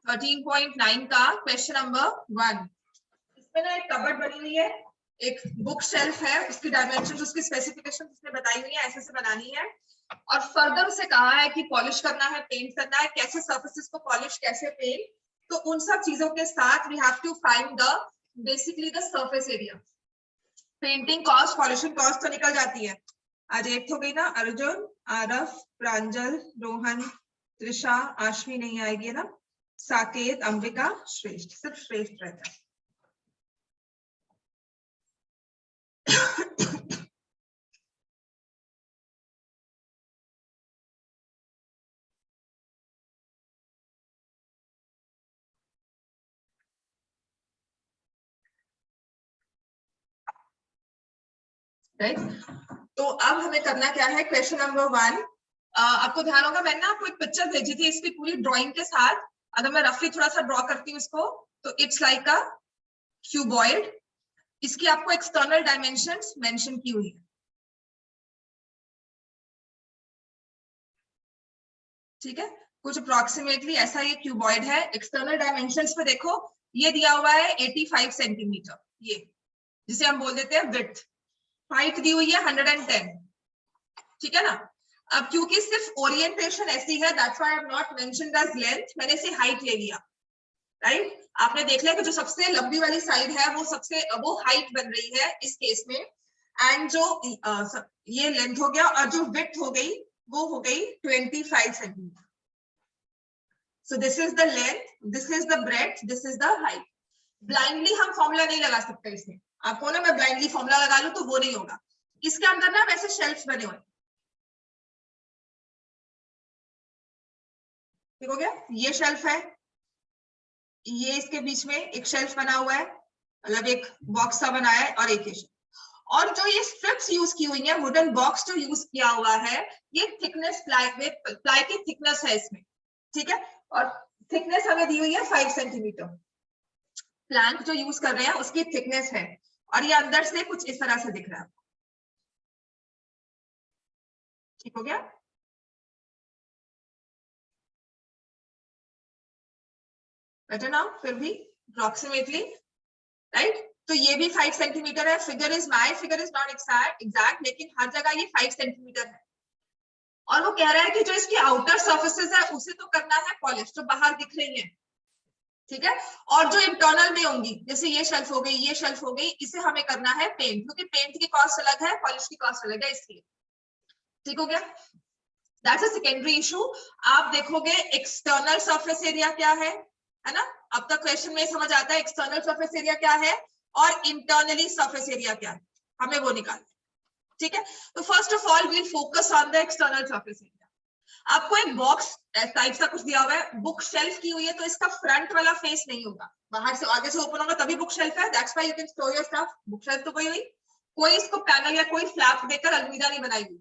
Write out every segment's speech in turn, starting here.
13.9 का question number 1। इसमें ना एक कबर्ड बनी हुई है, एक बुक शेल्फ है, उसकी डायमेंशन, उसकी स्पेसिफिकेशन उसने बताई हुई है, ऐसे से बनानी है। और फर्दर उसे कहा है कि पॉलिश करना है, पेंट करना है, कैसे सर्फेसेस को पॉलिश, कैसे पेंट। तो उन सब चीजों के साथ we have to find the basically the surface area. Painting cost, polishing cost तो निकल जाती है। आज एक हो गई ना, अर्जुन, आरफ, प्रांजल, रोहन, त्रिशा, आश्वी नहीं आएगी ना, साकेत, अंबिका, श्रेष्ठ, सिर्फ श्रेष्ठ रहता है। राइट, तो अब हमें करना क्या है, क्वेश्चन नंबर 1। आपको ध्यान होगा मैंने ना आपको एक पिक्चर भेजी थी इसकी पूरी ड्राइंग के साथ। अगर मैं रफली थोड़ा सा ड्रॉ करती हूँ इसको, तो इट्स लाइक अ क्यूबॉइड। इसकी आपको एक्सटर्नल डायमेंशंस मेंशन की हुई है, ठीक है। कुछ अप्रोक्सीमेटली ऐसा ये क्यूबॉइड है। एक्सटर्नल डायमेंशंस पे देखो, ये दिया हुआ है 85 सेंटीमीटर, ये जिसे हम बोल देते हैं विड्थ। हाइट दी हुई है 110, ठीक है ना। अब क्योंकि सिर्फ ओरिएंटेशन ऐसी है, that's why I have not mentioned as length, मैंने इसे हाइट ले लिया। राइट, आपने देख लिया कि जो सबसे लंबी वाली साइड है वो हाइट बन रही है इस केस में, एंड जो ये लेंथ हो गया, और जो विड्थ हो गई वो हो गई 25 centimetre. So this is the length, this is the breadth, this is the height. Blindly हम फॉर्मूला नहीं लगा सकते इसमें। आपको ना मैं ब्लाइंडली फॉर्मूला लगा लूं तो वो नहीं होगा। इसके अंदर ना वैसे शेल्फ्स बने हुए, ठीक हो गया। ये शेल्फ है, ये इसके बीच में एक शेल्फ बना हुआ है, मतलब एक बॉक्स सा बनाया है, और एक ये शेल्फ। और जो ये स्ट्रिप्स यूज की हुई है, वुडन बॉक्स जो यूज किया हुआ है, ये थिकनेस प्लाई की थिकनेस है इसमें, ठीक है। और थिकनेस हमें दी हुई है 5 सेंटीमीटर। प्लैंक जो यूज कर रहे हैं उसकी थिकनेस है, और ये अंदर से कुछ इस तरह से दिख रहा है, ठीक हो गया। बेटर नाउ, फिर भी अप्रोक्सीमेटली, राइट। तो ये भी 5 सेंटीमीटर है। Figure is my figure is not exact, लेकिन हर जगह ये 5 सेंटीमीटर है। और वो कह रहा है कि जो इसकी आउटर सर्फेसेस है उसे तो करना है पॉलिश, जो बाहर दिख रही है, ठीक है। और जो इंटरनल में होंगी, जैसे ये शेल्फ हो गई, ये शेल्फ हो गई, इसे हमें करना है पेंट, क्योंकि पेंट की कॉस्ट अलग है, पॉलिश की कॉस्ट अलग है, इसलिए, ठीक हो गया। That's a secondary issue. आप देखोगे एक्सटर्नल सरफेस एरिया क्या है ना। अब तक क्वेश्चन में समझ आता है एक्सटर्नल सरफेस एरिया क्या है और इंटरनली सरफेस एरिया क्या है, हमें वो निकालना है, ठीक है। तो first of all we'll focus on the external surface area. आपको एक बॉक्स टाइप सा कुछ दिया हुआ है, बुक शेल्फ की हुई है, तो इसका फ्रंट वाला फेस नहीं होगा, बाहर से आगे से ओपन होगा तभी बुक शेल्फ है, that's why you can store your stuff. Book shelf तो कोई हुई, कोई इसको पैनल या कोई फ्लैप देकर अलमीरा नहीं बनाई हुई,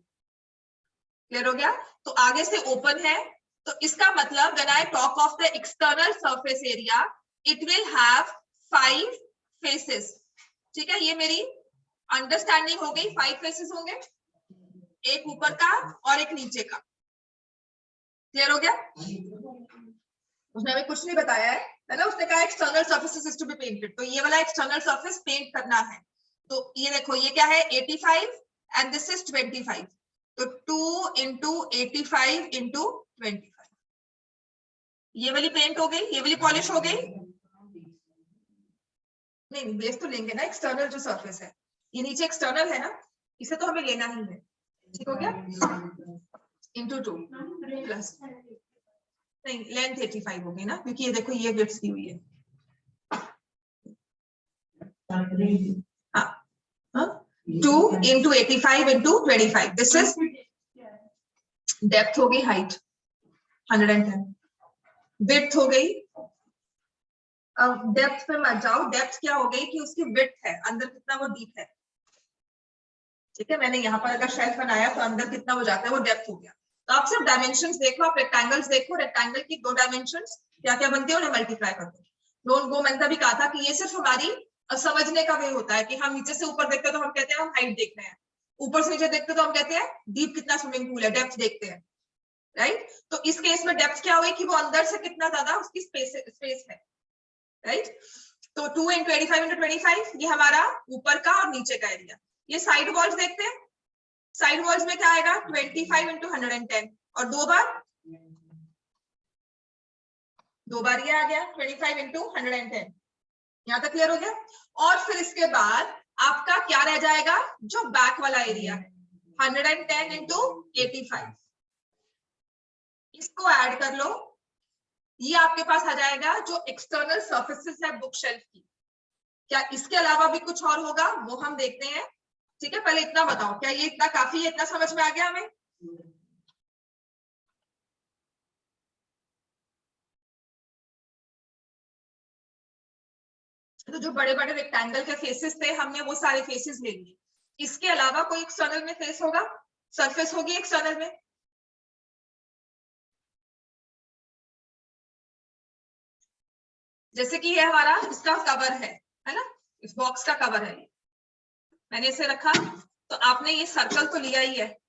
क्लियर हो गया। तो आगे से ओपन है, तो इसका मतलब when I talk of the external surface area, it will have 5 faces, ठीक है। ये मेरी अंडरस्टैंडिंग हो गई, 5 फेसेस होंगे, एक ऊपर का और एक नीचे का, क्लियर हो गया। उसने अभी कुछ नहीं बताया है ना, उसने कहा external surfaces is to be painted, तो ये वाला एक्सटर्नल सरफेस पेंट करना है। तो ये देखो, ये क्या है 85 एंड दिस इज 25, तो 2 into 85 into 25, ये वाली पेंट हो गई, ये वाली पॉलिश हो गई। नहीं, बेस तो लेंगे ना, एक्सटर्नल जो सरफेस है, ये नीचे एक्सटर्नल है ना, इसे तो हमें लेना ही है, ठीक हो गया। इंटू 2 प्लस, नहीं लेंथ 85 हो गई ना, क्योंकि ये देखो ये विड्थ दी हुई है, हाँ 2 into 85 into 25, this is depth हो गई, हाइट 110, विड्थ हो गई। अब डेप्थ पे मत जाओ, डेप्थ क्या हो गई कि उसकी विड्थ है, अंदर कितना वो डीप है, ठीक है। मैंने यहाँ पर अगर शेल्फ बनाया तो अंदर कितना वो जाता है, वो डेप्थ हो गया। तो आप सिर्फ डायमेंशंस देखो, आप रेक्टेंगल्स देखो, रेक्टेंगल की 2 डायमेंशंस क्या क्या बनती है, उन्हें मल्टीप्लाई कर दो। डोंट गो, मैंने तभी कहा था कि ये सिर्फ हमारी समझने का वे होता है कि हम नीचे से ऊपर देखते हैं तो हम कहते हैं हम हाइट देख रहे हैं, ऊपर से नीचे देखते तो हम कहते हैं डीप कितना स्विमिंग पूल है, डेप्थ देखते हैं, राइट। तो इस केस में डेप्थ क्या हुई कि वो अंदर से कितना ज्यादा उसकी स्पेस है, राइट। तो 2 × 25 × 25 ये हमारा ऊपर का और नीचे का एरिया। ये साइड वॉल्स देखते हैं, साइड वॉल्स में क्या आएगा 25 × 110 और दो बार ये आ गया 25 × 110। यहाँ तक क्लियर हो गया। और फिर इसके बाद आपका क्या रह जाएगा, जो बैक वाला एरिया है 110 × 85, इसको ऐड कर लो, ये आपके पास आ जाएगा जो एक्सटर्नल सर्फेसिस है बुक शेल्फ की। क्या इसके अलावा भी कुछ और होगा वो हम देखते हैं, ठीक है। पहले इतना बताओ, क्या ये इतना काफी है, इतना समझ में आ गया हमें? तो जो बड़े बड़े रेक्टेंगल के फेसेस थे हमने वो सारे फेसेस ले लिए। इसके अलावा कोई एक्सटर्नल में फेस होगा, सरफेस होगी एक्सटर्नल में? जैसे कि ये हमारा इसका कवर है ना, इस बॉक्स का कवर है, मैंने इसे रखा तो आपने ये सर्कल तो लिया ही है,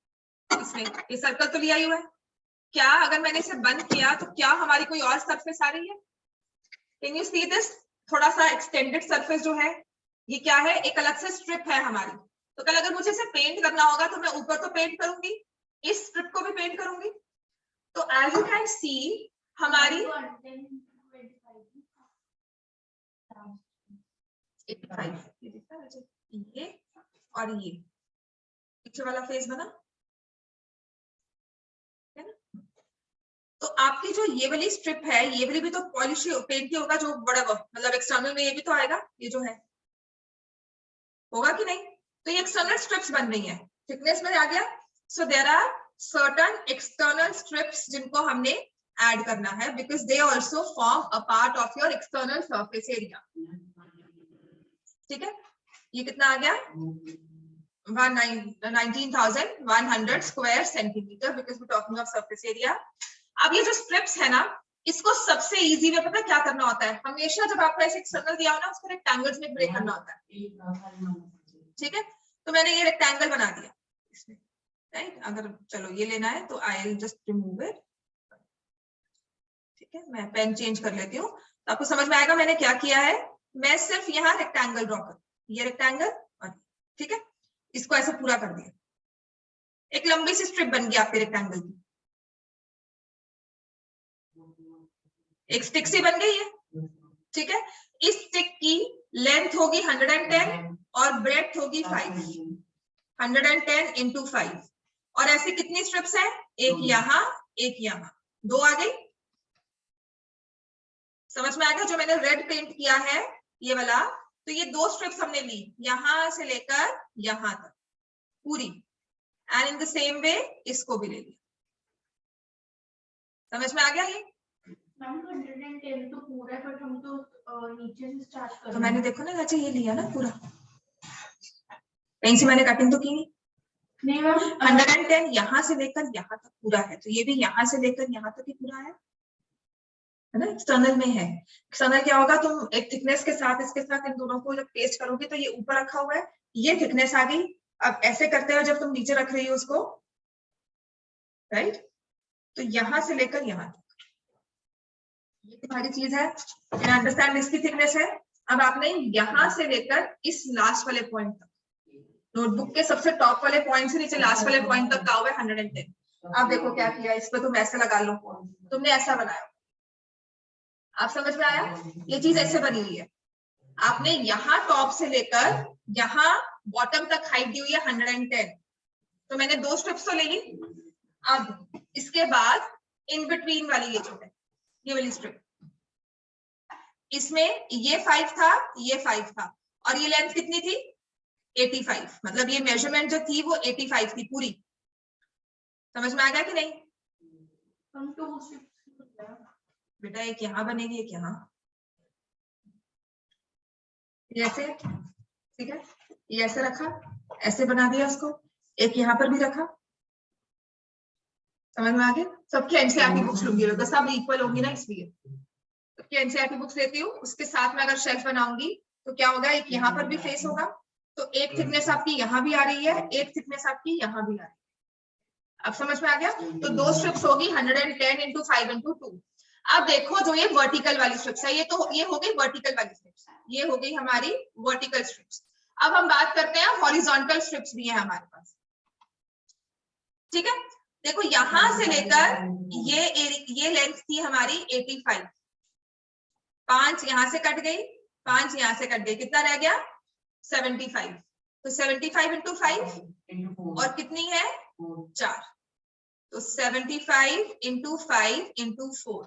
इसमें ये सर्कल तो लिया ही हुआ है। क्या अगर मैंने इसे बंद किया तो क्या हमारी कोई और सरफेस आ रही है? Can you see this? थोड़ा सा एक्सटेंडेड सरफेस जो है ये क्या है, एक अलग से स्ट्रिप है हमारी। तो कल अगर मुझे इसे पेंट करना होगा तो मैं ऊपर तो पेंट करूंगी, इस स्ट्रिप को भी पेंट करूंगी। तो एज यू कैन सी हमारी ये और ये पीछे वाला फेस बना है ना। तो आपकी जो ये वाली स्ट्रिप है, ये वाली भी तो पॉलिश पेंट की होगा, जो बड़ा मतलब एक्सटर्नल में ये भी तो आएगा, ये जो है होगा कि नहीं? तो ये एक्सटर्नल स्ट्रिप्स बन रही है, थिकनेस में आ गया। So there are certain external strips जिनको हमने ऐड करना है because they also form a part of your external surface area. ठीक है, ये कितना आ गया 19,100 square centimetre because we talking of surface area. अब ये जो स्ट्रिप्स है ना, इसको सबसे इजी वे पता क्या करना होता है, हमेशा जब आपको ऐसे एक्सटर्नल दिया हो ना उसको रेक्टेंगल्स में ब्रेक करना होता है। ठीक है, तो मैंने ये रेक्टेंगल बना दिया इसमें, राइट। अगर चलो ये लेना है तो I will just remove it. ठीक है, मैं पेन चेंज कर लेती हूँ तो आपको समझ में आएगा मैंने क्या किया है। मैं सिर्फ यहाँ रेक्टेंगल ड्रॉ कर, ये रेक्टेंगल और ठीक है, इसको ऐसे पूरा कर दिया, एक लंबी सी स्ट्रिप बन गई आपके रेक्टेंगल की, एक स्टिक सी बन गई है। ठीक है, इस स्टिक की लेंथ होगी 110 और ब्रेड्थ होगी 5, 110 × 5। और ऐसे कितनी स्ट्रिप्स हैं, एक यहाँ एक यहाँ, दो आ गई। समझ में आ गया? जो मैंने रेड पेंट किया है ये वाला, तो ये दो स्ट्रिप्स हमने ली यहां से लेकर यहां तक पूरी, and in the same way इसको भी ले लिया। समझ में आ गया? ये 110 तो पूरा, बट हम तो नीचे से स्टार्ट कर रहे हैं। तो मैंने देखो ना अच्छा ये लिया ना पूरा, कहीं से मैंने कटिंग तो की नहीं मैम। 110 यहाँ से लेकर यहाँ तक पूरा है, तो ये भी यहाँ से लेकर यहाँ तक ही पूरा है ना। एक्सटर्नल में है, एक्सटर्नल क्या होगा, तुम एक थिकनेस के साथ इसके साथ इन दोनों को जब पेस्ट करोगे तो ये ऊपर रखा हुआ है, ये थिकनेस आ गई। अब ऐसे करते हुए जब तुम नीचे रख रही हो उसको, राइट, तो यहां से लेकर यहां तक ये तुम्हारी चीज है, अंडरस्टैंड, इसकी थिकनेस है। अब आपने यहां से लेकर इस लास्ट वाले पॉइंट तक, नोटबुक के सबसे टॉप वाले पॉइंट से नीचे लास्ट वाले पॉइंट तक का हुआ है 110। अब देखो क्या किया, इस पर तुम ऐसे लगा लो, तुमने ऐसा बनाया, आप समझ में आया? ये चीज ऐसे बनी हुई है, आपने यहाँ टॉप से लेकर यहाँ बॉटम तक हाइट दी हुई है 110, तो मैंने दो स्ट्रिप्स तो ले ली। अब इसके बाद इन बिटवीन वाली ये जो है ये वाली स्ट्रिप, इसमें ये 5 था, ये 5 था, और ये लेंथ कितनी थी 85, मतलब ये मेजरमेंट जो थी वो 85 थी पूरी। समझ में आ गया कि नहीं? हम तो बेटा एक यहाँ बनेगी, एक यहाँ, ऐसे, ठीक है, ये ऐसे रखा, ऐसे बना दिया उसको, एक यहाँ पर भी रखा। समझ में आ गया? सबकी एनसीईआरटी बुक्स लूंगी तो सब इक्वल होंगी ना, इसलिए सबकी एनसीईआरटी बुक्स लेती हूँ। उसके साथ में अगर शेल्फ बनाऊंगी तो क्या होगा, एक यहाँ पर भी फेस होगा, तो एक थिकनेस आपकी यहाँ भी आ रही है, एक थिकनेस आपकी यहाँ भी आ रही है। अब समझ में आ गया? तो 2 स्ट्रिप्स होगी 110 इंटू 5 इंटू 2। अब देखो जो ये वर्टिकल वाली स्ट्रिप्स है, ये हो गई वर्टिकल वाली स्ट्रिप्स, ये हो गई हमारी वर्टिकल स्ट्रिप्स। अब हम बात करते हैं हॉरिजॉन्टल स्ट्रिप्स भी है हमारे पास, ठीक है। देखो यहां से लेकर ये लेंथ थी हमारी 85, 5 यहां से कट गई, 5 यहां से कट गई, कितना रह गया 75। तो 75 इंटू 5 और कितनी है 4, तो 75 इंटू 5 इंटू 4।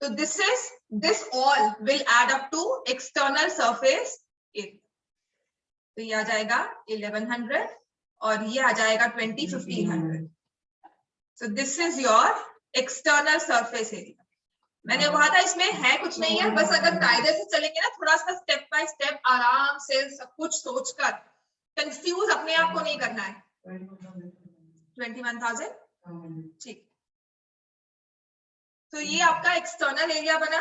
तो this all will add up to external surface area। तो ये आ जाएगा 1100 और ये आ जाएगा 1500। So this is your external surface area। मैंने कहा था इसमें है कुछ नहीं है, बस अगर कायदे से चलेंगे ना, थोड़ा सा स्टेप बाय स्टेप आराम से सब कुछ सोचकर, कंफ्यूज अपने आप को नहीं करना है। 21,000, ठीक। तो ये आपका एक्सटर्नल एरिया बना।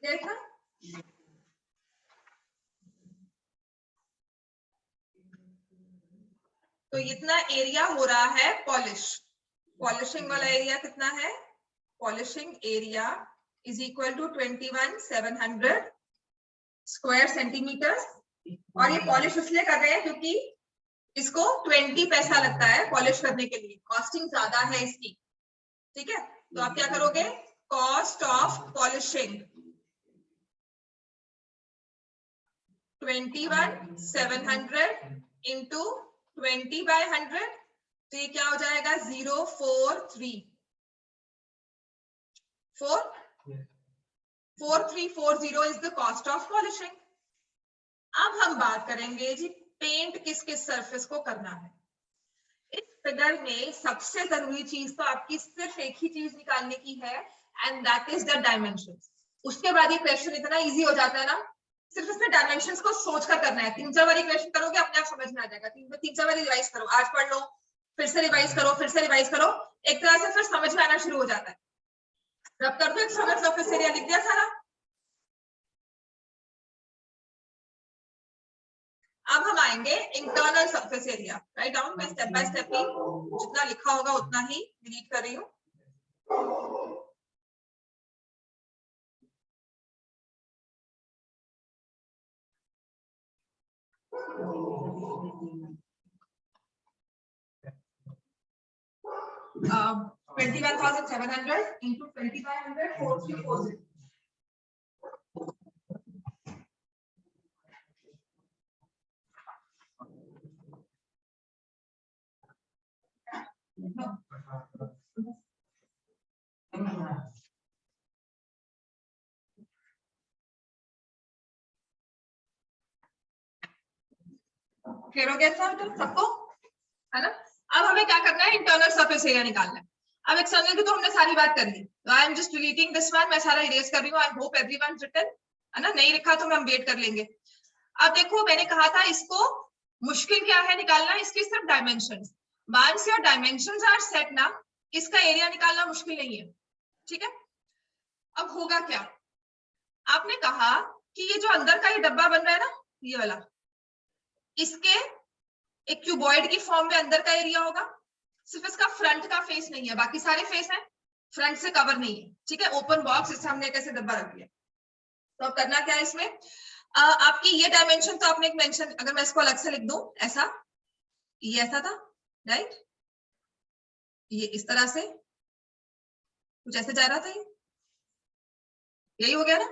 देखा? तो इतना एरिया हो रहा है पॉलिशिंग वाला एरिया कितना है, polishing area is equal to 21,700 square centimetre. और ये पॉलिश इसलिए कर रहे हैं क्योंकि इसको 20 पैसा लगता है पॉलिश करने के लिए, कॉस्टिंग ज्यादा है इसकी, ठीक है। तो आप क्या करोगे, कॉस्ट ऑफ पॉलिशिंग 21,700 इंटू 20/100, तो ये क्या हो जाएगा 04340 is the cost of polishing. अब हम बात करेंगे जी पेंट किस किस सरफेस को करना है। इस फिगर में सबसे जरूरी चीज तो आपकी सिर्फ एक ही चीज निकालने की है, and that is the dimensions. उसके बाद ये क्वेश्चन इतना इजी हो जाता है ना, सिर्फ इसमें डायमेंशंस को सोचकर करना है। 3-4 बार क्वेश्चन करोगे अपने आप समझ में आ जाएगा। 3-4 बार रिवाइज करो, आज पढ़ लो, फिर से रिवाइज करो, फिर से रिवाइज करो, एक तरह से फिर समझ में आना शुरू हो जाता है। रब कर दो, एक्सटर्नल सरफेस एरिया लिख दिया सारा। अब हम आएंगे internal surface area. Write down, मैं स्टेप बाय स्टेप ही जितना लिखा होगा उतना ही डिलीट कर रही हूँ। Uh, 21,700 into 20/100, 4340। क्लियर हो गया सबको, है ना। अब हमें क्या करना है, इंटरनल सरफेस एरिया निकालना है। अब एक्सटर्नल की तो हमने सारी बात कर ली, तो I am just deleting this one, मैं सारा इरेज कर रही हूँ। आई होप एवरीवन रिटन, है ना। नहीं लिखा तो हम वेट कर लेंगे। अब देखो मैंने कहा था इसको मुश्किल क्या है निकालना, इसकी सिर्फ dimensions. Once your dimensions are set ना, इसका एरिया निकालना मुश्किल नहीं है, ठीक है। अब होगा क्या, आपने कहा कि ये जो अंदर का ये डब्बा बन रहा है ना, ये वाला, इसके एक क्यूबॉइड की फॉर्म में अंदर का एरिया होगा। सिर्फ इसका फ्रंट का फेस नहीं है, बाकी सारे फेस हैं, फ्रंट से कवर नहीं है, ठीक है। ओपन बॉक्स, इससे हमने कैसे डब्बा रख दिया। तो अब करना क्या है इसमें, आपकी ये डायमेंशन तो आपने एक मेंशन, अगर मैं इसको अलग से लिख दूं ऐसा, ये ऐसा था, राइट, ये इस तरह से कुछ ऐसे जा रहा था, यही हो गया ना,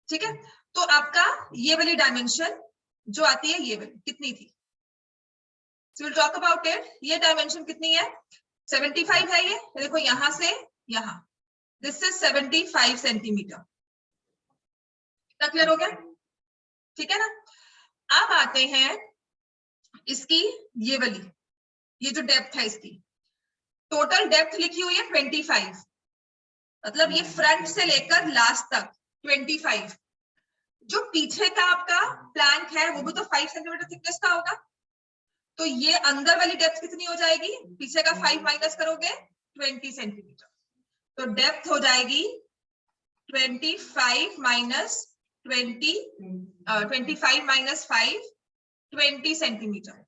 ठीक है। तो आपका ये वाली डायमेंशन जो आती है, ये वाली कितनी थी, so we'll talk about it। ये डायमेंशन कितनी है, 75 है। ये देखो यहां से यहां, दिस इज 75 सेंटीमीटर। इतना क्लियर हो गया, ठीक है ना। अब आते हैं इसकी ये वाली, ये जो डेप्थ है इसकी, टोटल डेप्थ लिखी हुई है 25, मतलब ये फ्रंट से लेकर लास्ट तक 25। जो पीछे का आपका प्लैंक है वो भी तो 5 सेंटीमीटर थिकनेस का होगा, तो ये अंदर वाली डेप्थ कितनी हो जाएगी, पीछे का 5 माइनस करोगे 20 सेंटीमीटर, तो डेप्थ हो जाएगी 25 माइनस 25 माइनस 5 20 सेंटीमीटर।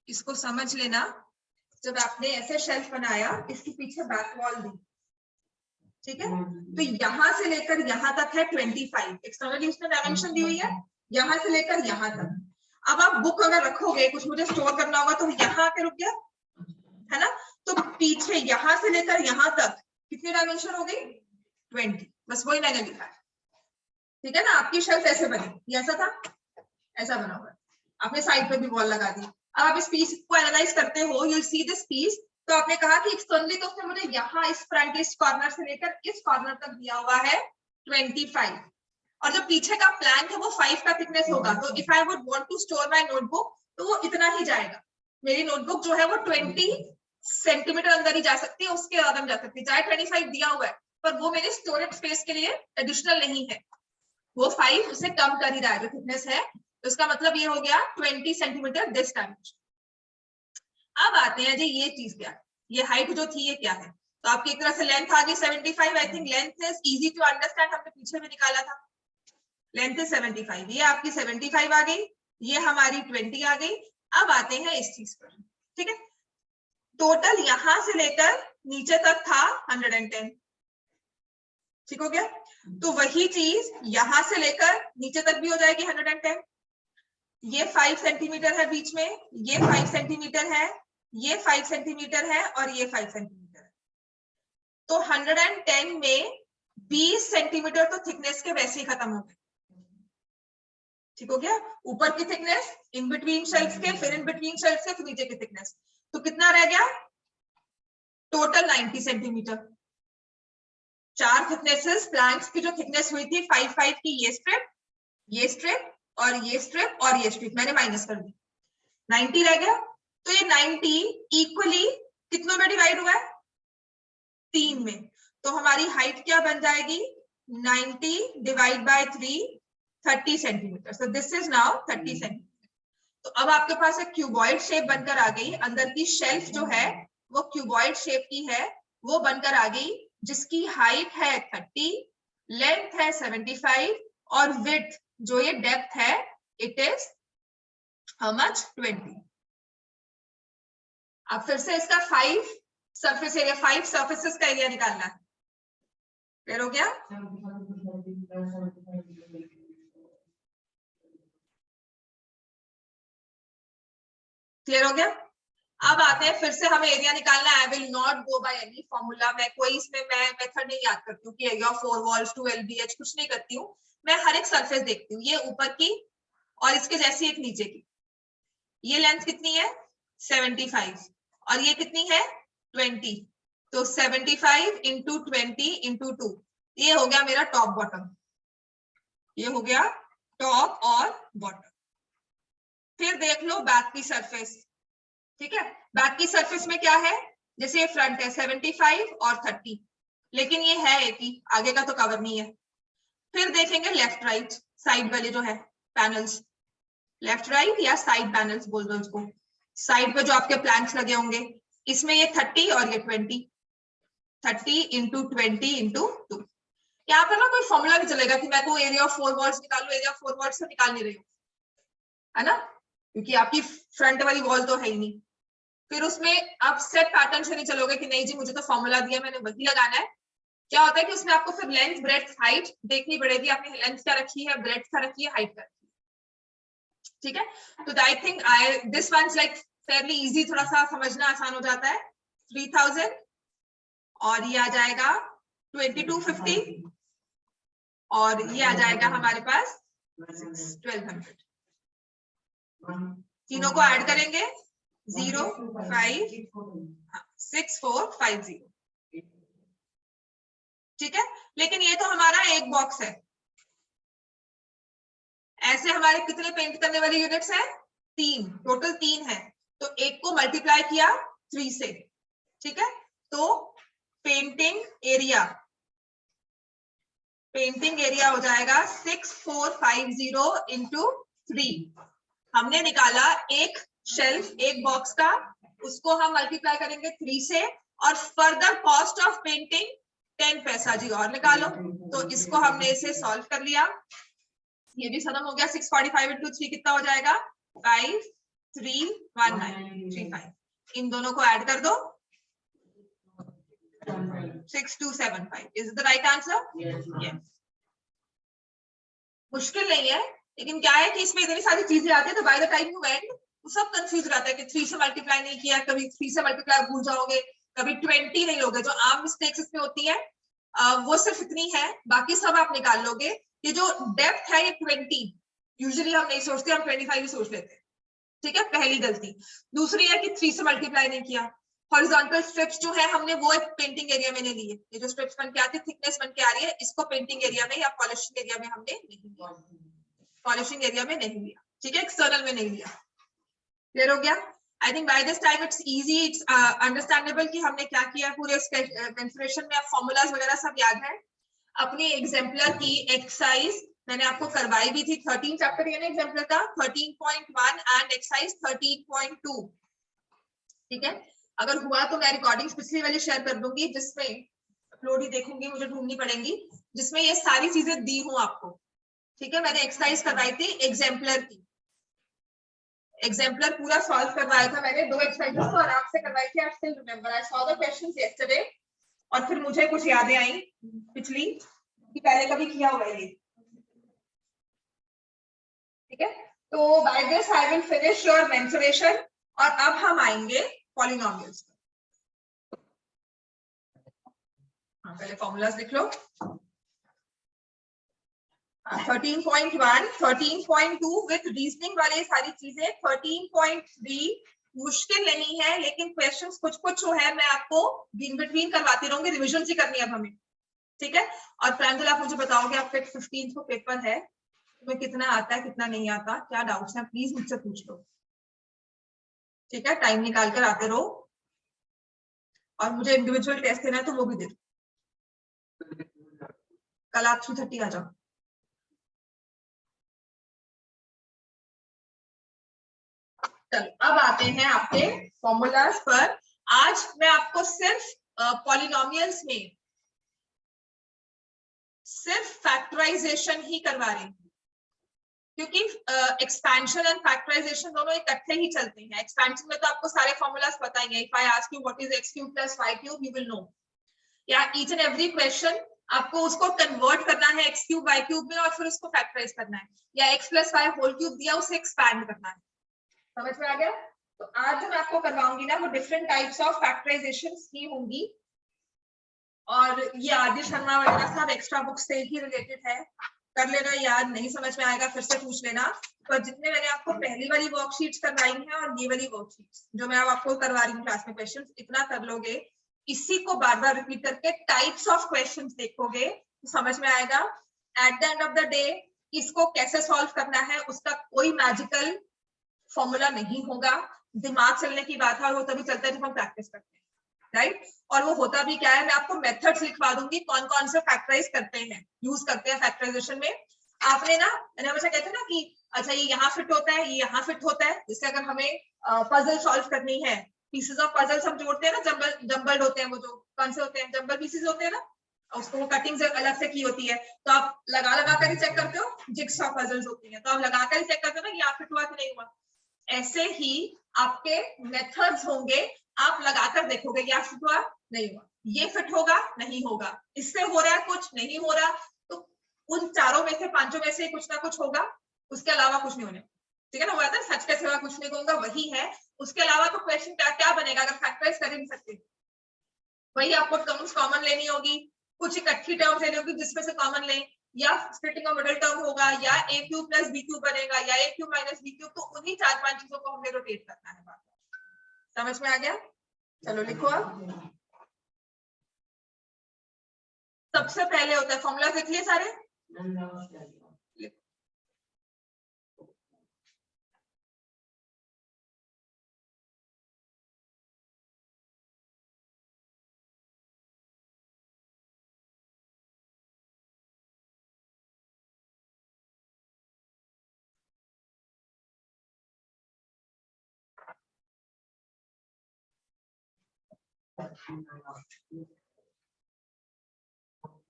इसको समझ लेना, जब आपने ऐसे शेल्फ बनाया, इसके पीछे बैक वॉल दी, ठीक है, तो यहां से लेकर यहां तक है 25, एक्सटर्नली उसने डायमेंशन दी हुई है, यहां से लेकर यहां तक। अब आप बुक अगर रखोगे, कुछ मुझे स्टोर करना होगा, तो यहाँ आके रुक गया, है ना, तो पीछे यहां से लेकर यहां तक कितनी डायमेंशन हो गई? 20। बस वही मैंने लिखा है, ठीक है ना। आपकी शेल्फ ऐसे बनी, ये ऐसा था, ऐसा बना हुआ है, आपने साइड पे भी वॉल लगा दी। अब आप इस पीस को एनालाइज करते हो, यू सी दिस पीस, तो आपने कहा कि एक्सटर्नली तो उसने मुझे यहाँ इस फ्रंट इस कॉर्नर से लेकर इस कॉर्नर तक दिया हुआ है 25, और जो पीछे का प्लैंक है वो 5 का थिकनेस होगा। तो if I would want to store my notebook, तो वो इतना ही जाएगा। मेरी नोटबुक जो है वो 20 सेंटीमीटर अंदर ही जा सकती है, उसके ज्यादा जा सकती है, चाहे 25 दिया हुआ है, पर वो मेरे स्टोरेज स्पेस के लिए एडिशनल नहीं है, वो 5 उसे कम कर ही रहा है जो थिकनेस है। तो इसका मतलब ये हो गया 20 सेंटीमीटर दिस डायमेंशन। अब आते हैं जी, ये चीज क्या है, ये हाइट जो थी ये क्या है? तो आपकी एक तरह से लेंथ आ गई 75। I think length is easy to understand, हमने पीछे भी निकाला था, लेंथ इज 75, ये आपकी 75 आ गई, ये हमारी 20 आ गई। अब आते हैं इस चीज पर, ठीक है, टोटल यहां से लेकर नीचे तक था 110, ठीक हो गया। तो वही चीज यहां से लेकर नीचे तक भी हो जाएगी 110। ये 5 सेंटीमीटर है बीच में, ये 5 सेंटीमीटर है, ये 5 सेंटीमीटर है, और ये 5 सेंटीमीटर है। तो 110 में 20 सेंटीमीटर तो थिकनेस के वैसे ही खत्म हो गए, ठीक हो गया। ऊपर की थिकनेस इन बिटवीन शेल्फ्स के, फिर इन बिटवीन शेल्फ्स के, फिर नीचे की थिकनेस, तो कितना रह गया टोटल? 90 सेंटीमीटर। 4 थिकनेसेस प्लैंक्स की जो थिकनेस हुई थी 5 की, ये स्ट्रिप, ये स्ट्रिप, और ये स्ट्रिप, और ये स्ट्रिप मैंने माइनस कर दी, 90 रह गया। तो ये 90 इक्वली कितनों में डिवाइड हुआ है? 3 में। तो हमारी हाइट क्या बन जाएगी? 90 divide by 3, 30 centimetre. So this is now 30 centimetre. तो अब आपके पास एक क्यूबॉइड शेप बनकर आ गई, अंदर की शेल्फ जो है वो क्यूबॉइड शेप की है, वो बनकर आ गई, जिसकी हाइट है 30, लेंथ है 75, और विड्थ जो ये डेप्थ है इट इज हाउ मच? 20। अब फिर से इसका 5 सरफेस एरिया, 5 सरफेसेस का एरिया निकालना है, क्लियर हो गया? क्लियर हो गया? अब आते हैं, फिर से हमें एरिया निकालना है। आई will not go by any formula, मैं कोई इसमें मैं मेथड नहीं याद करती हूँ कि area of 4 walls to LBH, कुछ नहीं करती हूँ। मैं हर एक सरफेस देखती हूँ, ये ऊपर की और इसके जैसी एक नीचे की। ये लेंथ कितनी है? 75, और ये कितनी है? 20। तो 75 इंटू 20 इंटू 2, ये हो गया मेरा टॉप बॉटम, ये हो गया टॉप और बॉटम। फिर देख लो बैक की सरफेस, ठीक है, बैक की सरफेस में क्या है? जैसे ये फ्रंट है 75 और 30, लेकिन ये है 80, आगे का तो कवर नहीं है। फिर देखेंगे लेफ्ट राइट साइड वाले जो है पैनल्स, लेफ्ट राइट या साइड पैनल्स बोल दो इसको, साइड पे जो आपके प्लैंक्स लगे होंगे, इसमें ये 30 और ये 20, 30 इंटू 20 इंटू 2। यहाँ पर ना कोई फॉर्मूला नहीं चलेगा कि मैं को एरिया ऑफ 4 वॉल्स निकालू, एरिया ऑफ 4 वॉल्स से निकाल नहीं रही हूँ, है ना, क्योंकि आपकी फ्रंट वाली वॉल तो है ही नहीं। फिर उसमें आप सेट पैटर्न से नहीं चलोगे कि नहीं जी मुझे तो फॉर्मूला दिया मैंने वही लगाना है। क्या होता है कि उसमें आपको फिर लेंथ ब्रेड्थ हाइट देखनी पड़ेगी, आपने लेंथ क्या रखी है, ब्रेड्थ क्या रखी है, हाइट क्या रखी है, ठीक है। तो I think this one is like Fairlie easy, थोड़ा सा समझना आसान हो जाता है। 3000 और ये आ जाएगा 2250, और ये आ जाएगा हमारे पास 1200। तीनों को ऐड करेंगे 0 5 6 4 5 0, ठीक है। लेकिन ये तो हमारा एक बॉक्स है, ऐसे हमारे कितने पेंट करने वाली यूनिट्स हैं? 3, टोटल 3 है, तो एक को मल्टीप्लाई किया 3 से, ठीक है। तो पेंटिंग एरिया हो जाएगा 6450 इंटू 3। हमने निकाला एक शेल्फ एक बॉक्स का, उसको हम मल्टीप्लाई करेंगे 3 से, और फर्दर कॉस्ट ऑफ पेंटिंग 10 पैसा जी और निकालो। तो इसको हमने इसे सॉल्व कर लिया, ये भी खत्म हो गया। 645 into 3 कितना हो जाएगा? 531935। इन दोनों को ऐड कर दो, 6275 is the right answer. Yes, मुश्किल नहीं है, लेकिन क्या है कि इसमें इतनी सारी चीजें आती है तो by the time you and सब कंफ्यूज रहता है कि 3 से मल्टीप्लाई नहीं किया, कभी 3 से मल्टीप्लाई भूल जाओगे, कभी 20 नहीं लोगे। जो आम मिस्टेक्स इसमें होती है वो सिर्फ इतनी है, बाकी सब आप निकाल लोगे। ये जो डेप्थ है ये 20, यूजुअली हम नहीं सोचते, हम 25 ही सोच लेते हैं, ठीक है, पहली गलती। दूसरी है कि 3 से मल्टीप्लाई नहीं किया। हॉरिजॉन्टल स्ट्रिप्स जो है हमने वो एक पेंटिंग एरिया में नहीं लिए, ये जो स्ट्रिप्स बन के आती है, थिकनेस बन के आ रही है, इसको पेंटिंग एरिया में या पॉलिशिंग एरिया में हमने नहीं लिया, पॉलिशिंग एरिया में नहीं लिया, ठीक है, एक्सटर्नल में नहीं लिया। क्लियर हो गया? I think by this time it's easy, it's understandable कि हमने क्या किया पूरे मेंस्ट्रुएशन में। अब फॉर्मूलाज वगैरह सब याद है। अपनी एग्जाम्पलर की एक्सरसाइज मैंने आपको करवाई भी थी, 13 चैप्टर है ना एग्जाम्पलर का, 13.1 एंड एक्सरसाइज 13.2, ठीक है। अगर हुआ तो मैं रिकॉर्डिंग्स पिछली वाली शेयर कर दूंगी, जिसमें अपलोड ही देखूंगी, मुझे ढूंढनी पड़ेंगी, जिसमें ये सारी चीजें दी हूं आपको, ठीक है। मैंने एक्सरसाइज करवाई थी एग्जाम्पलर की, एग्जाम्पलर पूरा सॉल्व करवाया था मैंने, 2 एक्सरसाइजेस तो आराम से करवाई थी। I still remember, I saw the questions yesterday, और फिर मुझे कुछ यादें आई पिछली कि पहले कभी किया हुआ है ये, ठीक है। तो by this I will finish your mensuration, और अब हम आएंगे पॉलिनोमियल्स। हाँ, पहले फॉर्मूलाज लिख लो। 13.1, 13.2 विद रीजनिंग वाले सारी चीजें। 13.3 मुश्किल नहीं है, लेकिन क्वेश्चंस कुछ कुछ जो है मैं आपको इन बिटवीन करवाती रहूंगी, रिविजन ही करनी है अब हमें, ठीक है। और प्रांजल आप मुझे बताओगे, आपका 15 को पेपर है, तुम्हें कितना आता है कितना नहीं आता, क्या डाउट्स हैं प्लीज मुझसे पूछ लो, ठीक है। टाइम निकाल कर आते रहो, और मुझे इंडिविजुअल टेस्ट देना है तो वो भी दे दो। कल आप 3:30 आ जाओ। चलो अब आते हैं आपके फॉर्मूलाज पर। आज मैं आपको सिर्फ पॉलिनोमियल्स में सिर्फ फैक्टराइजेशन ही करवा रही हूँ, क्योंकि एक्सपेंशन एंड फैक्टराइजेशन दोनों इकट्ठे ही चलते हैं। एक्सपेंशन में तो आपको सारे फॉर्मूलाज पता ही है। If I ask you what is x cube plus y cube, you will know, या ईच एंड एवरी क्वेश्चन आपको उसको कन्वर्ट करना है x क्यूब y क्यूब में, और फिर उसको फैक्टराइज करना है, या x plus y whole cube दिया उसे एक्सपैंड करना है। समझ में आ गया? तो आज जो मैं आपको करवाऊंगी ना, वो डिफरेंट टाइप्स ऑफ फैक्टराइजेशन ही होंगी, और ये आदि शर्मा वगैरह सब एक्स्ट्रा बुक से ही रिलेटेड है, कर लेना याद। नहीं समझ में आएगा फिर से पूछ लेना। पर जितने मैंने आपको पहली वाली वर्कशीट्स करवाई हैं और ये वाली वर्कशीट्स जो मैं आपको करवा रही हूँ क्लास में, क्वेश्चन इतना कर लोगे, इसी को बार बार रिपीट करके टाइप्स ऑफ क्वेश्चन देखोगे तो समझ में आएगा। At the end of the day इसको कैसे सॉल्व करना है उसका कोई मैजिकल फॉर्मूला नहीं होगा, दिमाग चलने की बात है, और वो तभी चलता है जब हम प्रैक्टिस करते हैं, राइट। और वो होता भी क्या है, मैं आपको मेथड्स लिखवा दूंगी कौन कौन से फैक्टराइज करते हैं, यूज करते हैं फैक्टराइजेशन में। आपने ना, मैंने हमेशा कहते हैं ना कि अच्छा ये यहाँ फिट होता है, ये यहाँ फिट होता है, जैसे अगर हमें पजल सॉल्व करनी है, पीसेस ऑफ पजल्स हम जोड़ते हैं ना, जंबल्ड होते हैं, वो जो कौन से होते हैं, जंबल पीसेस होते हैं ना, उसको वो कटिंग अलग से की होती है, तो आप लगा लगा कर ही चेक करते हो। जिग्स ऑफ पजल्स होती है तो आप लगा कर ही चेक करते हो ना, यहाँ फिट हुआ कि नहीं हुआ। ऐसे ही आपके मेथड्स होंगे, आप लगाकर देखोगे क्या फिट हुआ नहीं हुआ, ये फिट होगा नहीं होगा, इससे हो रहा है कुछ नहीं हो रहा, तो उन चारों में से, पांचों में से कुछ ना कुछ होगा, उसके अलावा कुछ नहीं होने, ठीक है ना। वो आता है सच के सिवा कुछ नहीं कहूंगा, वही है। उसके अलावा तो क्वेश्चन क्या क्या बनेगा, अगर फैक्टराइज कर ही नहीं सकते, वही आपको टर्म्स कॉमन लेनी होगी, कुछ इकट्ठी टर्म्स लेनी होगी जिसमें से कॉमन लें, या स्प्लिटिंग ऑफ मिडिल टर्म होगा, या a cube plus b cube बनेगा, या a cube minus b cube, तो उन्हीं 4-5 चीजों को हमने रोटेट करना है। समझ में आ गया? चलो लिखो अब। सबसे पहले होता है फॉर्मूला, लिख लिए सारे?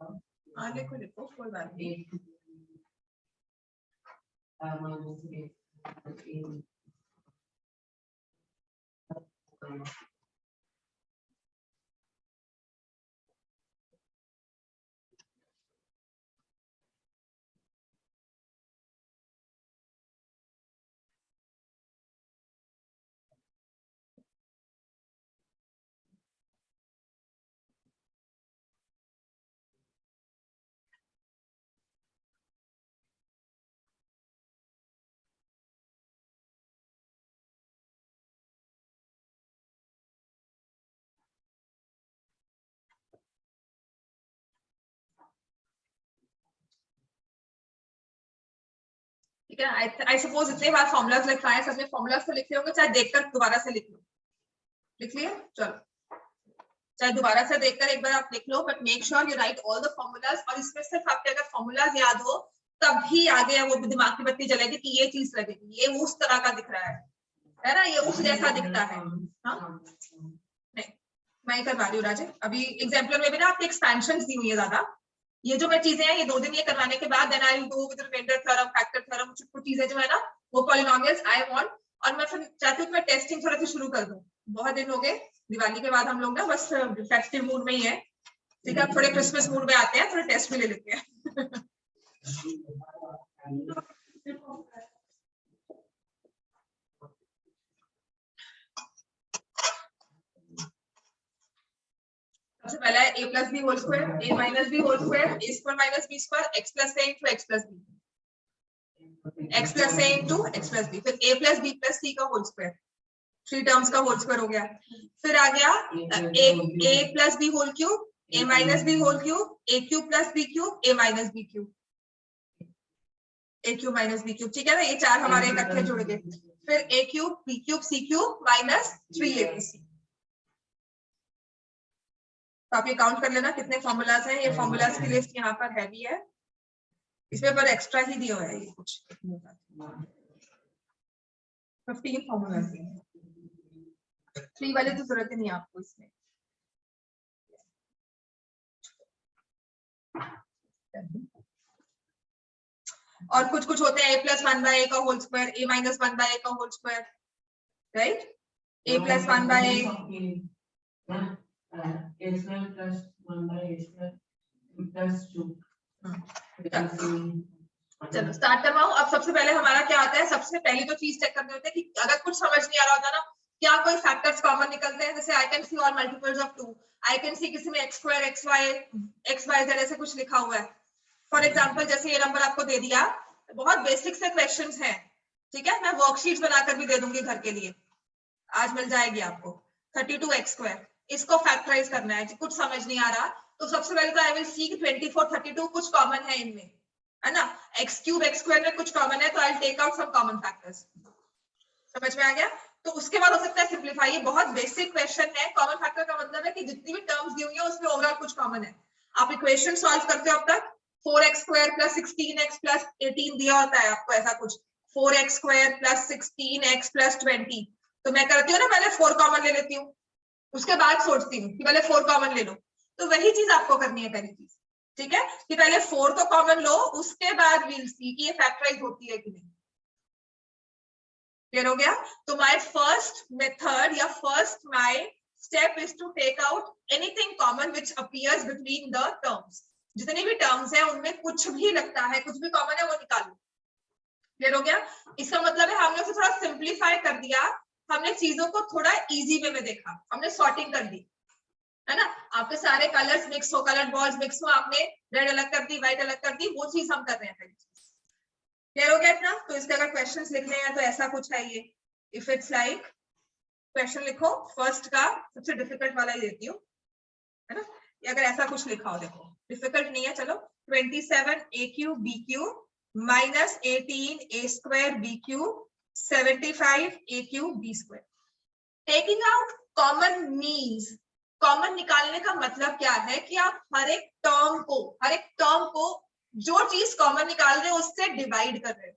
हाँ लिखो लिखो, कोई बात नहीं। ठीक है, आई सपोज इतने बार फॉर्मुलाज लिख रहा है, सच में फॉर्मुलाज तो लिख रहे होंगे, चाहे देखकर दोबारा से लिख लो। लिख लिया, चलो चाहे दोबारा से देखकर एक बार आप लिख लो, but make sure you write all the formulas. और इसमें सिर्फ आपके अगर फॉर्मुलाज याद हो तभी आगे वो दिमाग की बत्ती जलेगी कि ये चीज लगेगी, ये उस तरह का दिख रहा है ना, ये उस जैसा दिखता है। हाँ नहीं, मैं ही करवा रही हूँ राजे। अभी एग्जाम्पल में भी ना आपकी एक्सपेंशन दी हुई है ज्यादा। ये जो मैं चीजें हैं, ये 2 दिन ये करवाने के बाद then I will go with remainder theorem, factor theorem, कुछ चीजें जो है ना वो पॉलिनोमियल्स आई वांट। और मैं फिर चाहती हूँ कि मैं टेस्टिंग थोड़ा सा शुरू कर दूं। बहुत दिन हो गए, दिवाली के बाद हम लोग ना बस फेस्टिव मूड में ही है। ठीक है, थोड़े क्रिसमस मूड में आते हैं, थोड़े टेस्ट भी ले लेते हैं। सबसे पहला है a plus b whole square, a minus b whole square, a square minus b square, x plus a into x plus b, x plus a into x plus b, फिर a plus b plus c का whole square, 3 terms का whole square हो गया। फिर आ गया a plus b whole cube, a minus b whole cube, a cube plus b cube, a minus b cube, a cube minus b cube. ठीक है ना, ये 4 हमारे इकट्ठे जुड़ गए। फिर a cube b cube c cube minus 3abc। तो आप ये काउंट कर लेना कितने फॉर्मूलाज हैं। ये फॉर्मूलाज की लिस्ट यहाँ पर है भी है, इसमें पर एक्स्ट्रा ही दिया हुआ है ये कुछ 15 फॉर्मूलाज हैं। 3 वाले तो जरूरत ही नहीं है आपको इसमें। और कुछ कुछ होते हैं a प्लस 1 बाय a का whole square, a minus 1 by a का whole square, right, a plus 1 by चलो स्टार्ट करवाऊं। अब सबसे पहले हमारा क्या आता है, सबसे पहली तो चीज चेक करनी होती है कि अगर कुछ समझ नहीं आ रहा होता ना, क्या कोई फैक्टर्स कॉमन निकलते हैं। जैसे आई can see all multiples of 2, I can सी किसी में x square x y z ऐसे कुछ लिखा हुआ है। फॉर एग्जांपल जैसे ये नंबर आपको दे दिया, बहुत बेसिक से क्वेश्चंस हैं। ठीक है, मैं वर्कशीट्स बनाकर भी दे दूंगी घर के लिए, आज मिल जाएगी आपको। 32x स्क्वायर, इसको फैक्टराइज करना है। कुछ समझ नहीं आ रहा तो सबसे पहले तो आई विल सी 24 32 कुछ कॉमन है इनमें, है ना। x क्यूब x स्क्वायर में कुछ कॉमन है तो I will take out some common factors. समझ में आ गया। तो उसके बाद हो सकता है सिंप्लीफाई। ये बहुत बेसिक क्वेश्चन है। कॉमन फैक्टर का मतलब है कि जितनी भी टर्म्स दी हुई है उसमें ओवरऑल कुछ कॉमन है। आप इक्वेशन सॉल्व करते हो अब तक 4x square plus 16x plus 18 दिया होता है आपको, ऐसा कुछ 4x square plus 16x plus 20। तो मैं करती हूँ ना, पहले 4 कॉमन ले लेती हूँ, उसके बाद सोचती हूँ कि पहले 4 कॉमन ले लो। तो वही चीज आपको करनी है पहली चीज। ठीक है, कि पहले 4 तो कॉमन लो, उसके बाद विल सी कि ये फैक्टराइज होती है कि नहीं। क्लियर हो गया। तो माय फर्स्ट मेथड या first my step is to take out anything common which appears between the terms. जितनी भी टर्म्स है उनमें कुछ भी लगता है, कुछ भी कॉमन है वो निकालो। क्लियर हो गया। इसका मतलब है हमने उसे थोड़ा सिंप्लीफाई कर दिया, हमने चीजों को थोड़ा इजी वे में देखा, हमने सॉर्टिंग कर दी, है ना। आपके सारे कलर्स मिक्स हो, कलर्ड बॉल्स मिक्स हो, आपने रेड अलग कर दी, व्हाइट अलग कर दी, वो चीज हम कर रहे हैं पहली चीज। क्लियर हो गया इतना। तो इसके अगर क्वेश्चंस लिखने हैं तो ऐसा कुछ है ये। इफ इट्स लाइक क्वेश्चन लिखो, फर्स्ट का सबसे डिफिकल्ट वाला ही देती हूँ, है ना। ये अगर ऐसा कुछ लिखा हो, देखो डिफिकल्ट नहीं है, चलो 27 a cube b cube minus 18 a square b cube 75 a cube b square. Taking out common means, common निकालने का मतलब क्या है कि आप हर एक टर्म को जो चीज कॉमन निकाल रहे हो उससे डिवाइड कर रहे हो।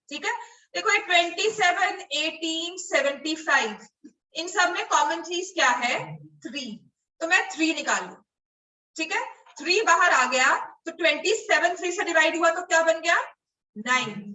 ठीक है, देखो 27 18 75 इन सब में कॉमन चीज क्या है 3, तो मैं 3 निकाल लूं। ठीक है, 3 बाहर आ गया तो 27 3 से डिवाइड हुआ तो क्या बन गया 9।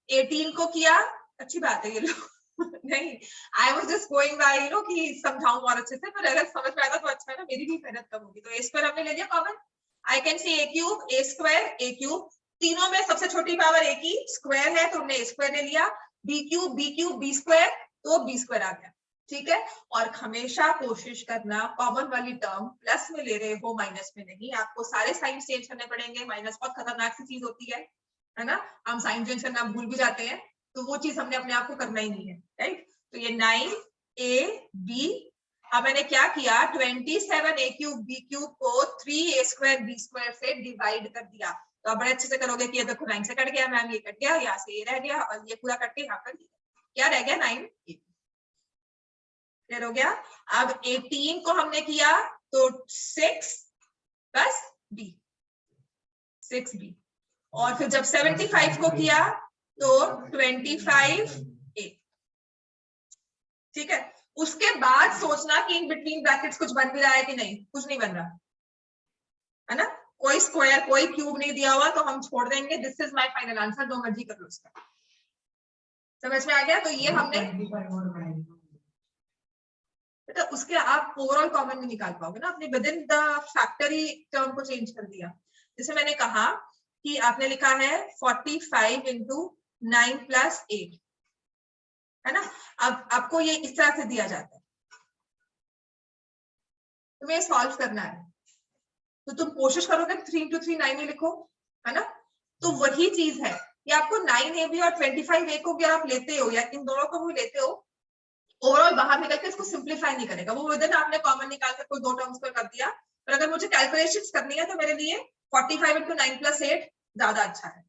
18 को किया, अच्छी बात है ये लोग नहीं, I was just going by you know कि समझाऊं और अच्छे से, पर अगर समझ में आता तो अच्छा है ना, मेरी भी मेहनत कम होगी। तो ए स्क्वायर हमने ले लिया common, I can C A cube, A square, A cube, तीनों में सबसे छोटी पावर ए की स्क्वायर है तो हमने ए स्क्वायर ले लिया, बी क्यूब, बी स्क्वायर, तो बी स्क्वायर आ गया, ठीक है। और हमेशा कोशिश करना कॉमन वाली टर्म प्लस में ले रहे हो, माइनस में नहीं। आपको सारे साइन चेंज करने पड़ेंगे, माइनस बहुत खतरनाक सी चीज होती है ना, हम साइन चेंज करना भूल भी जाते हैं, तो वो चीज हमने अपने आप को करना ही नहीं है, राइट। तो ये 9 ए बी, अब मैंने क्या किया 27 ए क्यूब बी क्यूब को 3 ए स्क्वायर बी स्क्वायर से डिवाइड कर दिया। तो आप बड़े अच्छे से करोगे कि ये देखो 9 से कट गया मैम, ये कट गया, यहाँ से ये रह गया और ये पूरा कट के यहाँ पर क्या रह गया 9 क्लियर हो गया। अब 18 को हमने किया तो 6 प्लस बी 6b, और फिर जब 75 को किया तो 25 ए, ठीक है। उसके बाद सोचना कि इन बिटवीन ब्रैकेट्स कुछ बन भी रहा है कि नहीं, कुछ नहीं बन रहा है ना, कोई स्क्वायर कोई क्यूब नहीं दिया हुआ तो हम छोड़ देंगे, this is my final answer, जो मर्जी कर लो इसका, समझ में आ गया। तो ये हमने बेटा उसके आप ओवरऑल कॉमन नहीं निकाल पाओगे ना, आपने with in the factory term को चेंज कर दिया। जैसे मैंने कहा कि आपने लिखा है 45 इंटू 9 प्लस 8, है ना। अब आपको ये इस तरह से दिया जाता है, तुम्हें सॉल्व करना है, तो तुम कोशिश करोगे 3 इंटू 3 9 ही लिखो, है ना। तो वही चीज है कि आपको 9ab और 25a को भी आप लेते हो या इन दोनों को भी लेते हो, ओवरऑल बाहर निकल के इसको सिंप्लीफाई नहीं करेगा वो, विद इन आपने कॉमन निकाल कर कोई दो टर्म्स पर कर दिया। पर अगर मुझे कैलकुलेशंस करनी है तो मेरे लिए 45 इंटू 9 प्लस 8 ज्यादा अच्छा है,